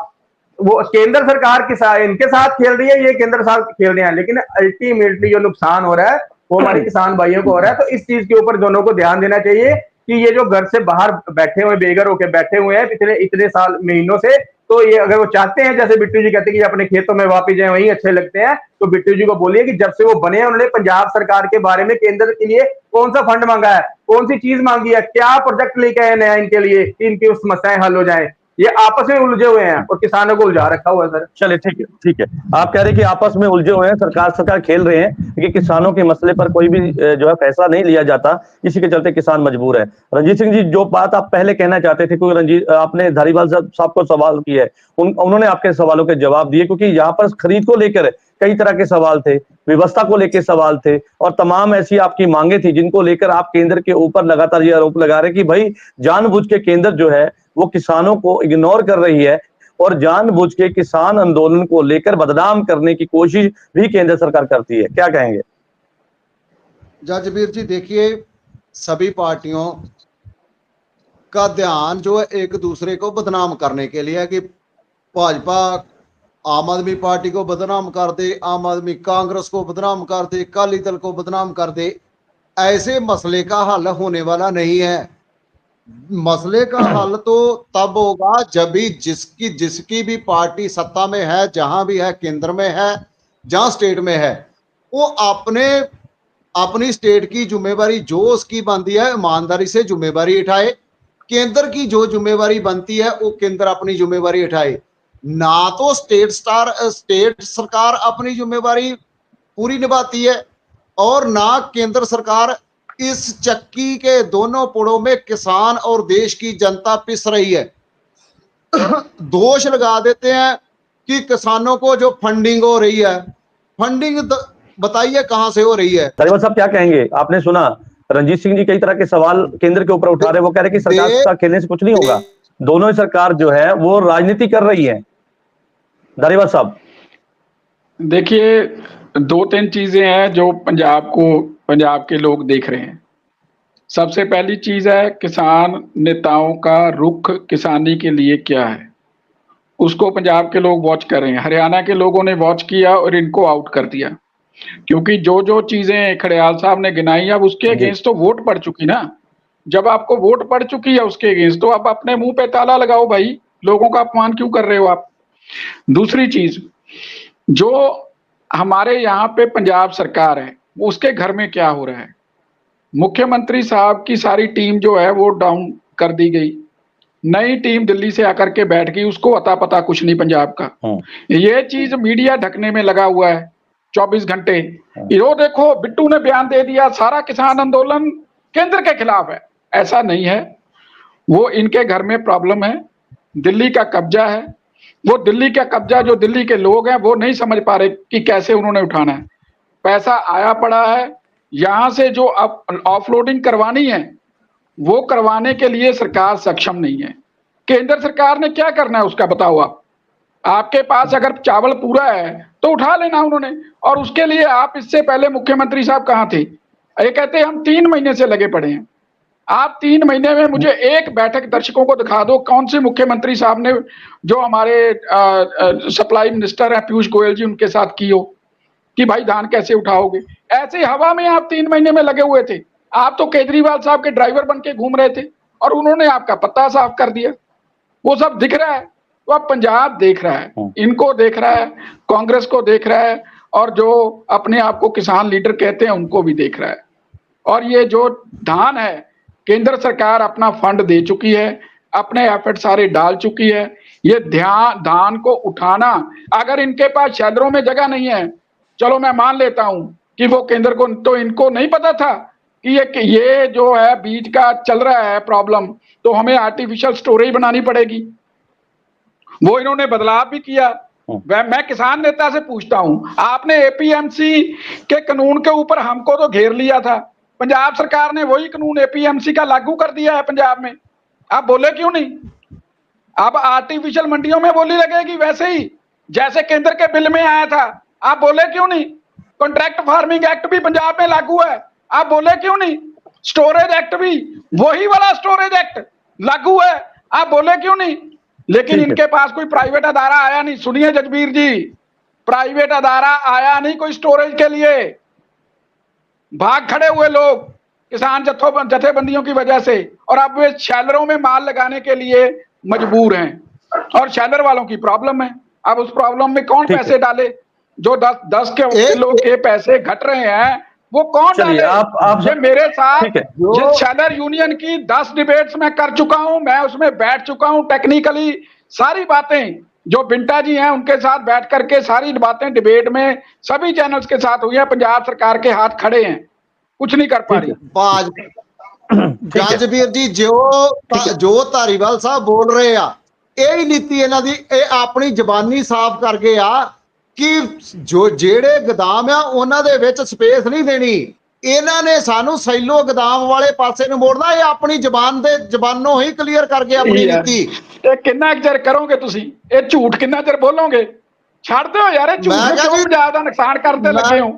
वो केंद्र सरकार किसान इनके साथ खेल रही है, ये केंद्र साथ खेल रहे हैं, लेकिन अल्टीमेटली जो नुकसान हो रहा है वो हमारे किसान भाइयों को हो रहा है। तो इस चीज के ऊपर दोनों को ध्यान देना चाहिए कि ये जो घर से बाहर बैठे हुए, बेघर होकर बैठे हुए हैं पिछले इतने साल महीनों से, तो ये अगर वो चाहते हैं, जैसे बिट्टू जी कहते हैं कि अपने खेतों में वापस जाए वहीं अच्छे लगते हैं, तो बिट्टू जी को बोलिए कि जब से वो बने उन्होंने पंजाब सरकार के बारे में केंद्र के लिए कौन सा फंड मांगा है, कौन सी चीज मांगी है, क्या प्रोजेक्ट लेके आए नया इनके लिए कि इनकी समस्याएं हल हो जाए। ये आपस में उलझे हुए हैं और किसानों को उलझा रखा हुआ है सर। चलिए ठीक है, ठीक है। आप कह रहे हैं कि आपस में उलझे हुए हैं, सरकार खेल रहे हैं, क्योंकि किसानों के मसले पर कोई भी जो है फैसला नहीं लिया जाता, इसी के चलते किसान मजबूर है। रंजीत सिंह जी, जो बात आप पहले कहना चाहते थे, क्योंकि रंजीत आपने धारीवाल साहब को सवाल किया है, उन्होंने आपके सवालों के जवाब दिए, क्योंकि यहाँ पर खरीद को लेकर कई तरह के सवाल थे, व्यवस्था को लेकर सवाल थे, और तमाम ऐसी आपकी मांगे थी जिनको लेकर आप केंद्र के ऊपर लगातार ये आरोप लगा रहे कि भाई जानबूझ के केंद्र जो है वो किसानों को इग्नोर कर रही है और जानबूझ के किसान आंदोलन को लेकर बदनाम करने की कोशिश भी केंद्र सरकार करती है। क्या कहेंगे? जजबीर जी, देखिए सभी पार्टियों का ध्यान जो है एक दूसरे को बदनाम करने के लिए है कि भाजपा आम आदमी पार्टी को बदनाम कर दे, आम आदमी कांग्रेस को बदनाम कर दे, अकाली दल को बदनाम कर दे। ऐसे मसले का हल होने वाला नहीं है। मसले का हल तो तब होगा जब भी जिसकी भी पार्टी सत्ता में है, जहां भी है, केंद्र में है, जहां स्टेट में है, वो अपनी स्टेट की जिम्मेवारी जो उसकी बनती है ईमानदारी से जिम्मेवारी उठाए। केंद्र की जो जिम्मेवारी बनती है वो केंद्र अपनी जिम्मेवारी उठाए। ना तो स्टेट सरकार अपनी जिम्मेवारी पूरी निभाती है और ना केंद्र सरकार। इस चक्की के दोनों पुड़ों में किसान और देश की जनता पिस रही है। दोष लगा देते हैं कि किसानों को जो फंडिंग हो रही है, फंडिंग बताइए कहां से हो रही है। धारीवाल साहब क्या कहेंगे? आपने सुना रंजीत सिंह जी कई तरह के सवाल केंद्र के ऊपर उठा रहे, वो कह रहे कि सरकार के साथ खेलने से कुछ नहीं होगा, दोनों ही सरकार जो है वो राजनीति कर रही है। धारीवाल साहब, देखिए 2-3 चीजें हैं जो पंजाब के लोग देख रहे हैं। सबसे पहली चीज है किसान नेताओं का रुख किसानी के लिए क्या है, उसको पंजाब के लोग वॉच कर रहे हैं। हरियाणा के लोगों ने वॉच किया और इनको आउट कर दिया, क्योंकि जो चीजें खड़ेयाल साहब ने गिनाई अब उसके अगेंस्ट तो वोट पड़ चुकी ना। जब आपको वोट पड़ चुकी है उसके अगेंस्ट, तो आप अपने मुंह पे ताला लगाओ भाई, लोगों का अपमान क्यों कर रहे हो आप। दूसरी चीज, जो हमारे यहाँ पे पंजाब सरकार है उसके घर में क्या हो रहा है। मुख्यमंत्री साहब की सारी टीम जो है वो डाउन कर दी गई, नई टीम दिल्ली से आकर के बैठ गई, उसको अता पता कुछ नहीं पंजाब का। ये चीज मीडिया ढकने में लगा हुआ है। 24 घंटे। ये देखो बिट्टू ने बयान दे दिया सारा किसान आंदोलन केंद्र के खिलाफ है। ऐसा नहीं है, वो इनके घर में प्रॉब्लम है, दिल्ली का कब्जा है। वो दिल्ली का कब्जा जो दिल्ली के लोग हैं वो नहीं समझ पा रहे कि कैसे उन्होंने उठाना है। पैसा आया पड़ा है, यहां से जो ऑफलोडिंग करवानी है वो करवाने के लिए सरकार सक्षम नहीं है। केंद्र सरकार ने क्या करना है उसका बताओ आप। आपके पास अगर चावल पूरा है तो उठा लेना उन्होंने, और उसके लिए आप इससे पहले मुख्यमंत्री साहब कहाँ थे? ये कहते हैं हम 3 महीने से लगे पड़े हैं। आप 3 महीने में मुझे एक बैठक दर्शकों को दिखा दो कौन से मुख्यमंत्री साहब ने, जो हमारे सप्लाई मिनिस्टर है पीयूष गोयल जी, उनके साथ की हो कि भाई धान कैसे उठाओगे। ऐसे हवा में आप 3 महीने में लगे हुए थे। आप तो केजरीवाल साहब के ड्राइवर बन के घूम रहे थे और उन्होंने आपका पत्ता साफ कर दिया। वो सब दिख रहा है। तो अब पंजाब देख रहा है, इनको देख रहा है, कांग्रेस को देख रहा है, और जो अपने आप को किसान लीडर कहते हैं उनको भी देख रहा है। और ये जो धान है, केंद्र सरकार अपना फंड दे चुकी है, अपने एफर्ट सारे डाल चुकी है। ये धान को उठाना, अगर इनके पास शैलरों में जगह नहीं है, चलो मैं मान लेता हूं कि वो केंद्र को, तो इनको नहीं पता था कि ये जो है बीज का चल रहा है प्रॉब्लम, तो हमें आर्टिफिशियल स्टोरेज बनानी पड़ेगी। वो इन्होंने बदलाव भी किया। मैं किसान नेता से पूछता हूं, आपने एपीएमसी के कानून के ऊपर हमको तो घेर लिया था, पंजाब सरकार ने वही कानून एपीएमसी का लागू कर दिया है पंजाब में। आप बोले क्यों नहीं? अब आर्टिफिशियल मंडियों में बोली लगेगी वैसे ही जैसे केंद्र के बिल में आया था। आप बोले क्यों नहीं? कॉन्ट्रैक्ट फार्मिंग एक्ट भी पंजाब में लागू है। आप बोले क्यों नहीं? स्टोरेज एक्ट भी वही वाला स्टोरेज एक्ट लागू है। आप बोले क्यों नहीं? लेकिन इनके पास कोई प्राइवेट अदारा आया नहीं। सुनिए जजबीर जी, प्राइवेट अदारा आया नहीं कोई स्टोरेज के लिए। भाग खड़े हुए लोग किसान जथेबंदियों की वजह से, और अब वे शैलरों में माल लगाने के लिए मजबूर हैं। और शैलर वालों की प्रॉब्लम है। अब उस प्रॉब्लम में कौन पैसे डाले? जो 10 किलो के पैसे घट रहे हैं वो कौन डाले? आप मेरे साथ जिस शैलर यूनियन की 10 डिबेट्स में कर चुका हूं, मैं उसमें बैठ चुका हूं। टेक्निकली सारी बातें जो बिंटा जी हैं उनके साथ बैठ करके सारी बातें डिबेट में सभी चैनल्स के साथ हुई है। पंजाब सरकार के हाथ खड़े हैं, कुछ नहीं कर पा रही। जजबीर जी, जो धारीवाल साहब बोल रहे आ, यही नीति इन्हां दी, अपनी जबानी साफ कर गए आ कि जो जेड़े गोदाम आ उन्हां दे विच स्पेस नहीं देनी। इन्हां ने सानू सैलो गोदाम वाले पासे नूं मोड़ना। ये अपनी जबानों ही क्लीयर कर गए अपनी नीति। किन्ना चਿਰ करोगे तुसी? ये झूठ किन्ना चਿਰ बोलोगे? छाड़ दो यार, झूठ क्यों पंजाब का नुकसान करते लगे हो?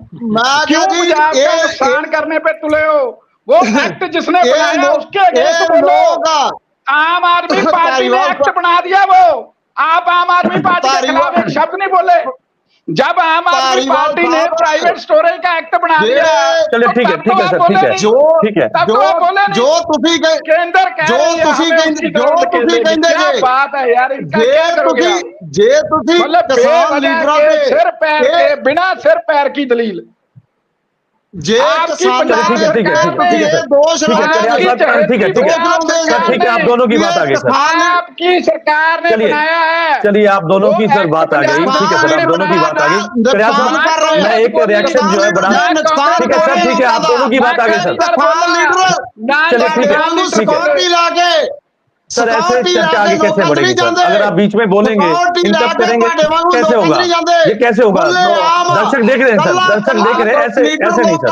क्यों पंजाब का नुकसान करने पे तुले हो? वो एक्ट जिसने बनाया उसके अगेंस्ट बोलो। आम आदमी पार्टी ने एक्ट बना दिया, वो आप आम आदमी पार्टी के खिलाफ एक शब्द नहीं बोले। जब आम आदमी पार्टी ने प्राइवेट स्टोरेज का एक्ट बना दिया, चलिए ठीक है, ठीक है सर, ठीक है, ठीक है। जो तुसी केंद्र कह रही है, क्या बात है यार, जे तुसी किसान लीडरां पे सिर पैर के बिना सिर पैर की दलील ठीक है, आप दोनों की बात आ गई सर। आपकी सरकार ने बनाया है। चलिए आप दोनों की सर बात आ गई, ठीक है सर, आप दोनों की बात आ गई। मैं एक रिएक्शन जो है बड़ा, ठीक है सर, ठीक है, आप दोनों की बात आ गई सर। चलिए ठीक है, ठीक है सर, ऐसे चर्चा आगे कैसे बढ़ेगी सर? अगर आप बीच में बोलेंगे, इंटरप्ट करेंगे, कैसे होगा? ये कैसे होगा? दर्शक देख रहे हैं सर, दर्शक देख रहे हैं, ऐसे नहीं सर।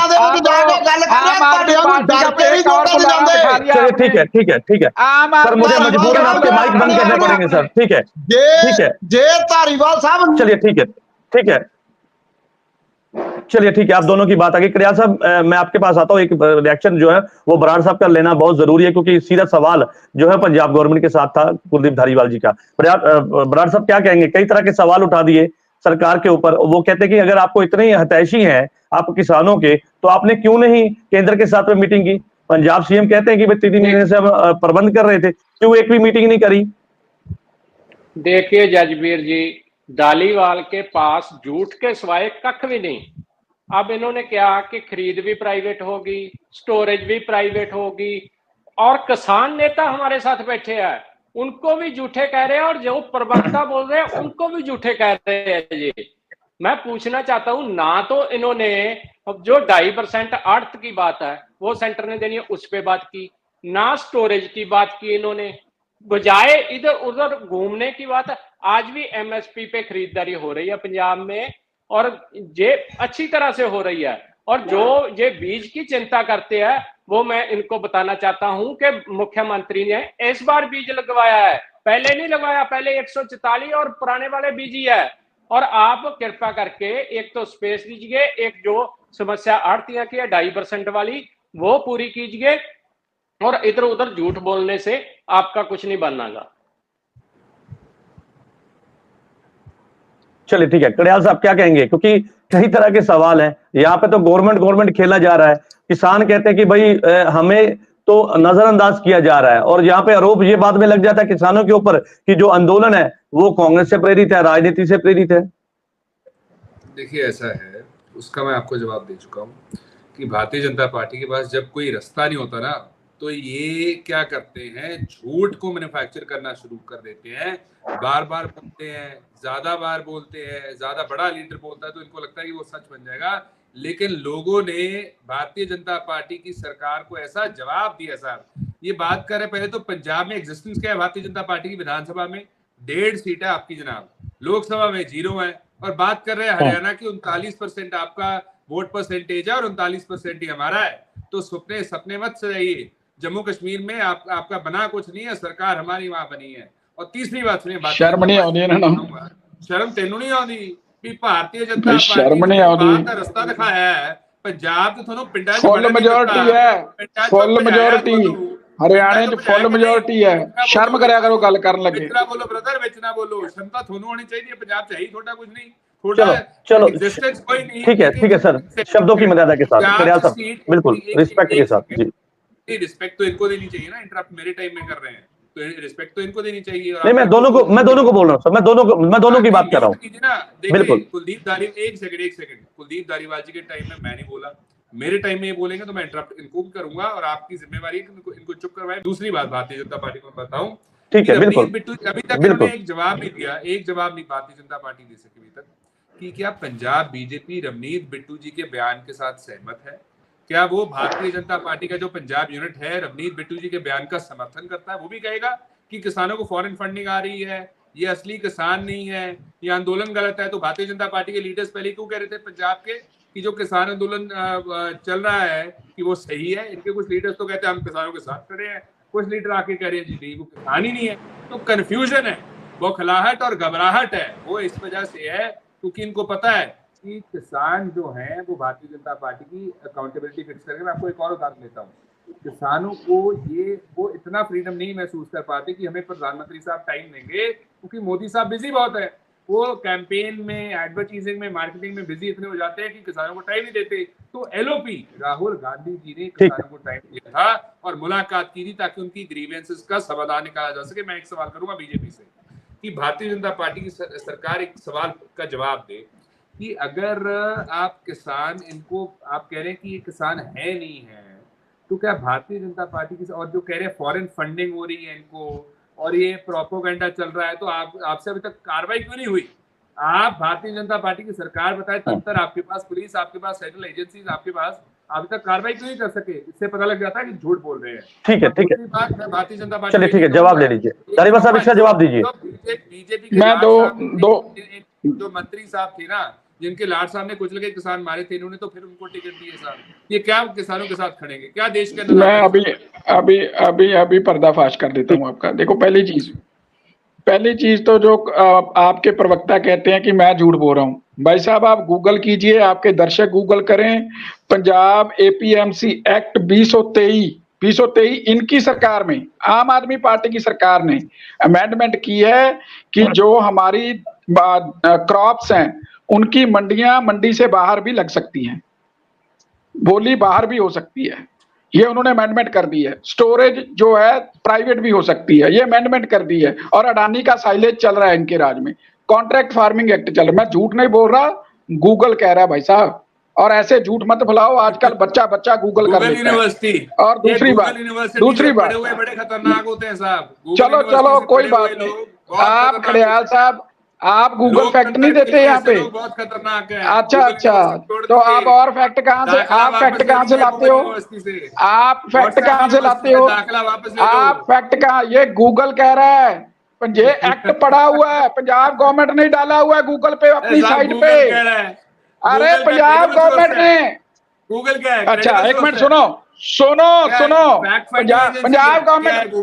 चलिए ठीक है, ठीक है, ठीक है सर, मुझे मजबूरन आपके माइक बंद करने पड़ेंगे सर। ठीक है, ठीक है, धारीवाल साहब, चलिए ठीक है, ठीक है, चलिए ठीक है, आप दोनों की बात आ गई। कड़ियाल साहब, मैं आपके पास आता हूँ। एक रिएक्शन जो है वो बराड़ साहब का लेना बहुत जरूरी है, क्योंकि सीधा सवाल जो है पंजाब गवर्नमेंट के साथ था कुलदीप धारीवाल जी का। बराड़ साहब क्या कहेंगे? कई तरह के सवाल उठा दिए सरकार के ऊपर। वो कहते हैं कि अगर आपको इतनी हतैशी है आप किसानों के, तो आपने क्यों नहीं केंद्र के साथ में मीटिंग की? पंजाब सीएम कहते हैं कि 3 महीने से हम प्रबंध कर रहे थे, क्यों एक भी मीटिंग नहीं करी? देखिए जजबीर जी, धालीवाल के पास झूठ के सिवाय कख भी नहीं। अब इन्होंने क्या कि खरीद भी प्राइवेट होगी, स्टोरेज भी प्राइवेट होगी, और किसान नेता हमारे साथ बैठे हैं उनको भी झूठे कह रहे हैं, और जो प्रवक्ता बोल रहे हैं उनको भी झूठे कह रहे हैं। ये मैं पूछना चाहता हूं, ना तो इन्होंने जो 2.5% अर्थ की बात है वो सेंटर ने देनी है उस पर बात की, ना स्टोरेज की बात की इन्होंने, बजाय इधर उधर घूमने की बात है। आज भी एमएसपी पे खरीदारी हो रही है पंजाब में और ये अच्छी तरह से हो रही है। और जो ये बीज की चिंता करते हैं वो मैं इनको बताना चाहता हूं कि मुख्यमंत्री ने इस बार बीज लगवाया है, पहले नहीं लगवाया, पहले 144 और पुराने वाले बीज ही है। और आप कृपा करके एक तो स्पेस दीजिए, एक जो समस्या आड़तियां की है 2.5% वाली वो पूरी कीजिए, और इधर उधर झूठ बोलने से आपका कुछ नहीं बननागा। चलिए ठीक है, कड़ियाल साहब क्या कहेंगे, क्योंकि कई तरह के सवाल हैं यहाँ पे। तो गवर्नमेंट खेला जा रहा है, किसान कहते हैं कि भाई हमें तो नजरअंदाज किया जा रहा है, और यहाँ पे आरोप ये बाद में लग जाता है किसानों के ऊपर कि जो आंदोलन है वो कांग्रेस से प्रेरित है, राजनीति से प्रेरित है। देखिए ऐसा है, उसका मैं आपको जवाब दे चुका हूँ कि भारतीय जनता पार्टी के पास जब कोई रास्ता नहीं होता ना तो ये क्या करते हैं, झूठ को मैन्युफैक्चर करना शुरू कर देते हैं, बार बार बोलते हैं, ज्यादा बार बोलते हैं, ज्यादा बड़ा लीडर बोलता है तो इनको लगता है कि वो सच बन जाएगा। लेकिन लोगों ने भारतीय जनता पार्टी की सरकार को ऐसा जवाब दिया। साहब ये बात कर रहे, पहले तो पंजाब में एग्जिस्टेंस क्या है भारतीय जनता पार्टी की, विधानसभा में 1.5 सीट है आपकी जनाब, लोकसभा में 0 है, और बात कर रहे हैं हरियाणा की 39% आपका वोट परसेंटेज है और 39% ही हमारा है। तो सपने मत सजाइए, जम्मू कश्मीर में आपका बना कुछ नहीं है, सरकार हमारी वहां बनी है। और तीसरी बात सुनिए, शर्म नहीं आती ना, शर्म तेनू नहीं आती भी भारतीय जनता पार्टी का रास्ता दिखाया है। पंजाब तो थोड़ा पिंडा फुल मेजोरिटी है, फुल मेजोरिटी हरियाणा च फुल मेजोरिटी है, शर्म करया करो गल करन लगे। इतना बोलो ब्रदर, विच ना बोलो, क्षमता थोनू होनी चाहिए, पंजाब चाहिए थोड़ा कुछ नहीं, चलो ठीक है सर, शब्दों की मर्यादा के साथ कड़ियाल साहब, बिल्कुल रिस्पेक्ट के साथ जी। रिस्पेक्ट तो इनको देनी चाहिए ना, इंटरप्ट मेरे टाइम में कर रहे हैं तो रिस्पेक्ट तो इनको देनी चाहिए। नहीं, मैं दोनों को बोल रहा हूँ सर, मैं दोनों की बात कर रहा हूँ। बिल्कुल कुलदीप धारीवाल, एक सेकंड, कुलदीप धारीवाल जी के टाइम में मैं नहीं बोला, मेरे टाइम में ये बोलेंगे तो मैं इंटरप्ट इनको भी करूंगा और आपकी जिम्मेवारी है कि इनको चुप करवाए। दूसरी बात भारतीय जनता पार्टी को बताऊं, ठीक है, बिल्कुल, अभी तक इन्होंने एक जवाब नहीं दिया, एक जवाब नहीं भारतीय जनता पार्टी दे सकी अभी तक कि क्या पंजाब बीजेपी रवनीत बिट्टू जी के बयान के साथ सहमत है, क्या वो भारतीय जनता पार्टी का जो पंजाब यूनिट है रवनीत बिट्टू जी के बयान का समर्थन करता है। वो भी कहेगा कि किसानों को फॉरेन फंडिंग आ रही है, ये असली किसान नहीं है, ये आंदोलन गलत है। तो भारतीय जनता पार्टी के लीडर्स पहले क्यों कह रहे थे पंजाब के कि जो किसान आंदोलन चल रहा है कि वो सही है। इनके कुछ लीडर्स तो कहते हैं हम किसानों के साथ खड़े हैं, कुछ लीडर आके कह रहे हैं जी नहीं वो किसान ही नहीं है। तो कंफ्यूजन है, बौखलाहट और घबराहट है, वो इस वजह से है क्योंकि इनको पता है कि किसान जो है वो भारतीय जनता पार्टी की अकाउंटेबिलिटी फिक्स करके। मैं आपको एक और उदाहरण देता हूँ, किसानों को वो इतना फ्रीडम नहीं महसूस कर पाते कि हमें प्रधानमंत्री साहब टाइम देंगे क्योंकि मोदी साहब बिजी बहुत है, वो कैंपेन में, एडवर्टाइजिंग में, मार्केटिंग में बिजी इतने हो जाते हैं कि किसानों को टाइम नहीं देते। तो एलओपी राहुल गांधी जी ने किसानों को टाइम दिया था और मुलाकात की थी ताकि उनकी ग्रीवेंसेस का समाधान निकाला जा सके। मैं एक सवाल करूंगा बीजेपी से कि भारतीय जनता पार्टी की सरकार एक सवाल का जवाब दे कि अगर आप किसान, इनको आप कह रहे हैं कि ये किसान है नहीं है, तो क्या भारतीय जनता पार्टी की, और जो कह रहे हैं फॉरेन फंडिंग हो रही है इनको और ये प्रोपोगंडा चल रहा है, तो आपसे अभी तक कार्रवाई क्यों नहीं हुई? आप भारतीय जनता पार्टी की सरकार बताए, तंत्र आपके पास, पुलिस आपके पास, सेंट्रल एजेंसीज आपके पास, अभी तक कार्रवाई क्यों नहीं कर सके? इससे पता लग जाता है कि झूठ बोल रहे हैं। ठीक है बात मैं भारतीय जनता पार्टी, चलिए ठीक है, जवाब ले लीजिए धारीवाल साहब, इसका जवाब दीजिए। बीजेपी के जो मंत्री साहब थे ना, जिनके लाड साहब ने कुछ लगे किसान मारे थे, इन्होंने तो फिर उनको टिकट दिए साहब, ये क्या किसानों के साथ खड़ेंगे? क्या देश के अंदर? मैं अभी पर्दाफाश कर देता हूँ आपका। देखो पहली चीज तो जो आपके प्रवक्ता कहते हैं कि मैं झूठ बोल रहा हूँ, भाई साहब आप गूगल कीजिए, आपके दर्शक गूगल करें, पंजाब एपीएमसी एक्ट 2023 इनकी सरकार में, आम आदमी पार्टी की सरकार ने अमेंडमेंट की है कि जो हमारी क्रॉप्स हैं उनकी मंडियां मंडी से बाहर भी लग सकती हैं, बोली बाहर भी हो सकती है, ये उन्होंने अमेंडमेंट कर दी है। स्टोरेज जो है प्राइवेट भी हो सकती है, ये अमेंडमेंट कर दी है। और अडानी का साइलेज चल रहा है इनके राज में, कॉन्ट्रैक्ट फार्मिंग एक्ट चल रहा है। मैं झूठ नहीं बोल रहा, गूगल कह रहा है भाई साहब, और ऐसे झूठ मत फैलाओ, आजकल बच्चा गूगल कर लेता है। और दूसरी बात बड़े खतरनाक होते हैं साहब। चलो कोई बात नहीं, आप खड़ियाल साहब आप गूगल फैक्ट नहीं देते यहाँ पे? बहुत खतरनाक है। अच्छा, तो आप और फैक्ट कहाँ से, आप फैक्ट कहाँ से लाते हो? आप फैक्ट कहाँ से लाते हो? आप फैक्ट कहाँ, ये गूगल कह रहा है, ये एक्ट पड़ा हुआ है, पंजाब गवर्नमेंट ने डाला हुआ है गूगल पे अपनी साइट पे। अरे पंजाब गवर्नमेंट ने, गूगल क्या है? अच्छा एक मिनट सुनो, Punjab government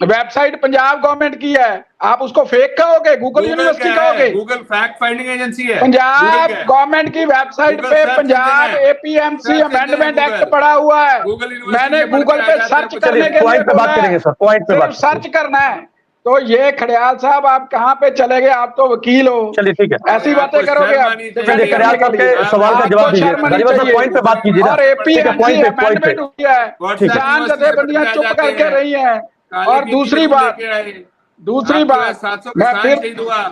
website Punjab government की है, आप उसको फेक कहोगे? गूगल यूनिवर्सिटी कहोगे? गूगल फैक्ट फाइंडिंग एजेंसी है। पंजाब गवर्नमेंट की वेबसाइट पे पंजाब एपीएमसी अमेंडमेंट एक्ट पड़ा हुआ है। मैंने गूगल पे सर्च करने के लिए बात करेंगे सर, पॉइंट पे बात सर्च करना है। तो ये खड़ियाल साहब आप कहाँ पे चले गए? आप तो वकील हो, चलिए ठीक है, ऐसी बातें करोगे आप? खड़ियाल साहब के सवाल का जवाब दीजिए, पॉइंट पे बात कीजिए। और एपीएमसी अमेंडमेंट हुई है, किसान जथेबंदियां चुप करके रही हैं। और दूसरी बात मैं फिर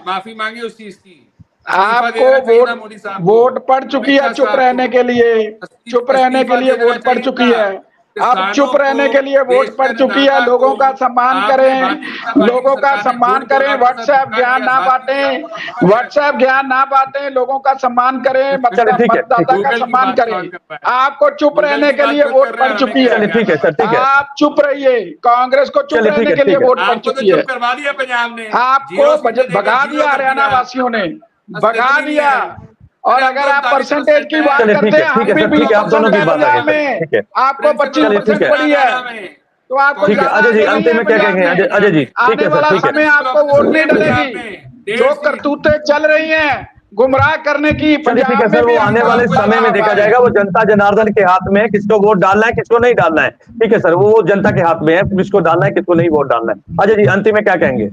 माफी मांगी उस चीज की। आपको वोट पड़ चुकी है चुप रहने के लिए, चुप रहने के लिए वोट पड़ चुकी है। अब चुप रहने के लिए वोट पड़ चुकी है। लोगों का सम्मान करें, लोगों का सम्मान करें, व्हाट्सएप ज्ञान ना बांटें, व्हाट्सएप ज्ञान ना बांटें, लोगों का सम्मान करें, मतदाता का सम्मान करें। आपको चुप रहने के लिए वोट पड़ चुकी है, ठीक है सर, ठीक है, आप चुप रहिए। कांग्रेस को चुप रहने के लिए वोट पड़ चुकी है। करवा दिया पंजाब ने, आपको भगा दिया हरियाणा वासियों ने, भगा दिया। और अगर आप परसेंटेज की बात करते हैं, हम भी आप दोनों की बात में आपको 25% पड़ी है, तो आपको ठीक है। अजय जी अंत में क्या कहेंगे? अजय जी आने वाला समय आपको वोट नहीं डलेगी। जो करतूतें चल रही हैं गुमराह करने की, ठीक है सर, वो आने वाले समय में देखा जाएगा। वो जनता जनार्दन के हाथ में है, किसको वोट डालना है किसको नहीं डालना है। ठीक है सर, वो जनता के हाथ में है, किसको डालना है किसको नहीं वोट डालना है। अजय जी अंत में क्या कहेंगे?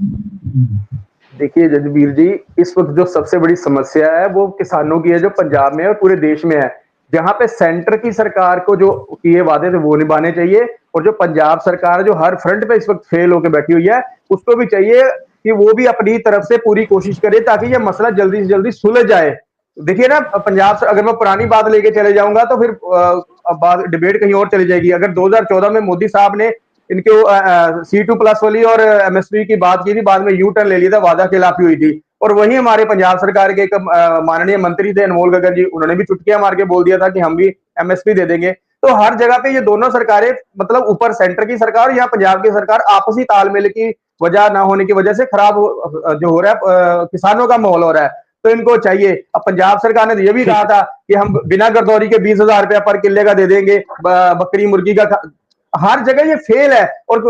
देखिए जजबीर जी, इस वक्त जो सबसे बड़ी समस्या है वो किसानों की है, जो पंजाब में और पूरे देश में है। जहां पे सेंटर की सरकार को जो किए वादे थे वो निभाने चाहिए, और जो पंजाब सरकार जो हर फ्रंट पे इस वक्त फेल होकर बैठी हुई है, उसको भी चाहिए कि वो भी अपनी तरफ से पूरी कोशिश करे ताकि ये मसला जल्दी से जल्दी सुलझ जाए। देखिए ना, पंजाब से अगर मैं पुरानी बात लेके चले जाऊंगा तो फिर बात डिबेट कहीं और चली जाएगी। अगर 2014 में मोदी साहब ने इनके C2+ वाली और MSP की बात की थी, बाद में यू टर्न ले लिया था, वादा खिलाफी हुई थी। और वही हमारे पंजाब सरकार के एक माननीय मंत्री थे अनमोल गगन जी, उन्होंने भी चुटकियां मार के बोल दिया था कि हम भी MSP दे देंगे। तो हर जगह पे ये दोनों सरकारें, मतलब ऊपर सेंटर की सरकार या पंजाब की सरकार, आपसी तालमेल की वजह ना होने की वजह से खराब जो हो रहा है, किसानों का माहौल हो रहा है। तो इनको चाहिए, अब पंजाब सरकार ने तो ये भी कहा था कि हम बिना गर्दौरी के 20,000 रुपया पर किले का दे देंगे, बकरी मुर्गी का। हर जगह ये फेल है और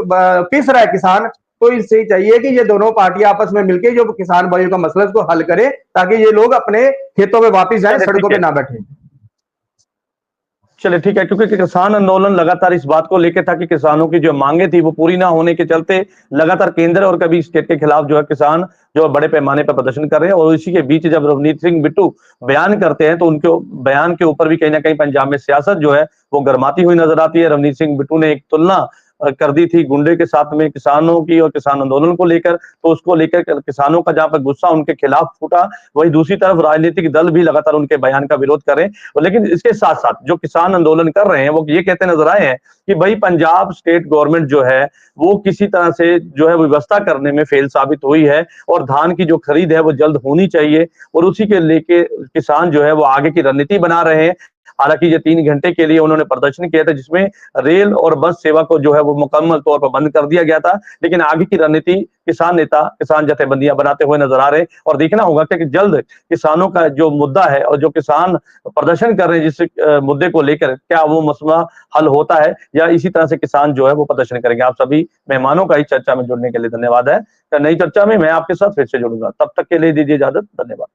पिस रहा है किसान। तो इससे चाहिए कि ये दोनों पार्टी आपस में मिलकर जो किसान भाइयों का मसला को हल करें, ताकि ये लोग अपने खेतों में वापस जाएं, सड़कों पे ना बैठे। चलिए ठीक है, क्योंकि किसान आंदोलन लगातार इस बात को लेकर था कि किसानों की जो मांगे थी वो पूरी ना होने के चलते लगातार केंद्र और कभी स्टेट के खिलाफ जो है किसान जो बड़े पैमाने पर प्रदर्शन कर रहे हैं। और इसी के बीच जब रवनीत सिंह बिट्टू बयान करते हैं तो उनके बयान के ऊपर भी कहीं ना कहीं पंजाब में सियासत जो है वो गर्माती हुई नजर आती है। रवनीत सिंह बिट्टू ने एक तुलना कर दी थी गुंडे के साथ में किसानों की और किसान आंदोलन को लेकर, तो उसको लेकर किसानों का जहां पर गुस्सा उनके खिलाफ फूटा, वही दूसरी तरफ राजनीतिक दल भी लगातार उनके बयान का विरोध कर रहे हैं। लेकिन इसके साथ साथ जो किसान आंदोलन कर रहे हैं वो ये कहते नजर आए हैं कि भाई पंजाब स्टेट गवर्नमेंट जो है वो किसी तरह से जो है व्यवस्था करने में फेल साबित हुई है, और धान की जो खरीद है वो जल्द होनी चाहिए, और उसी के लेके किसान जो है वो आगे की रणनीति बना रहे हैं। हालांकि ये 3 घंटे के लिए उन्होंने प्रदर्शन किया था, जिसमें रेल और बस सेवा को जो है वो मुकम्मल तौर पर बंद कर दिया गया था। लेकिन आगे की रणनीति किसान नेता, किसान जथेबंदियां बनाते हुए नजर आ रहे हैं, और देखना होगा कि जल्द किसानों का जो मुद्दा है और जो किसान प्रदर्शन कर रहे हैं जिस मुद्दे को लेकर, क्या वो मसला हल होता है या इसी तरह से किसान जो है वो प्रदर्शन करेंगे। आप सभी मेहमानों का इस चर्चा में जुड़ने के लिए धन्यवाद है। नई चर्चा में मैं आपके साथ फिर से जुड़ूंगा, तब तक के लिए दीजिए इजाजत, धन्यवाद।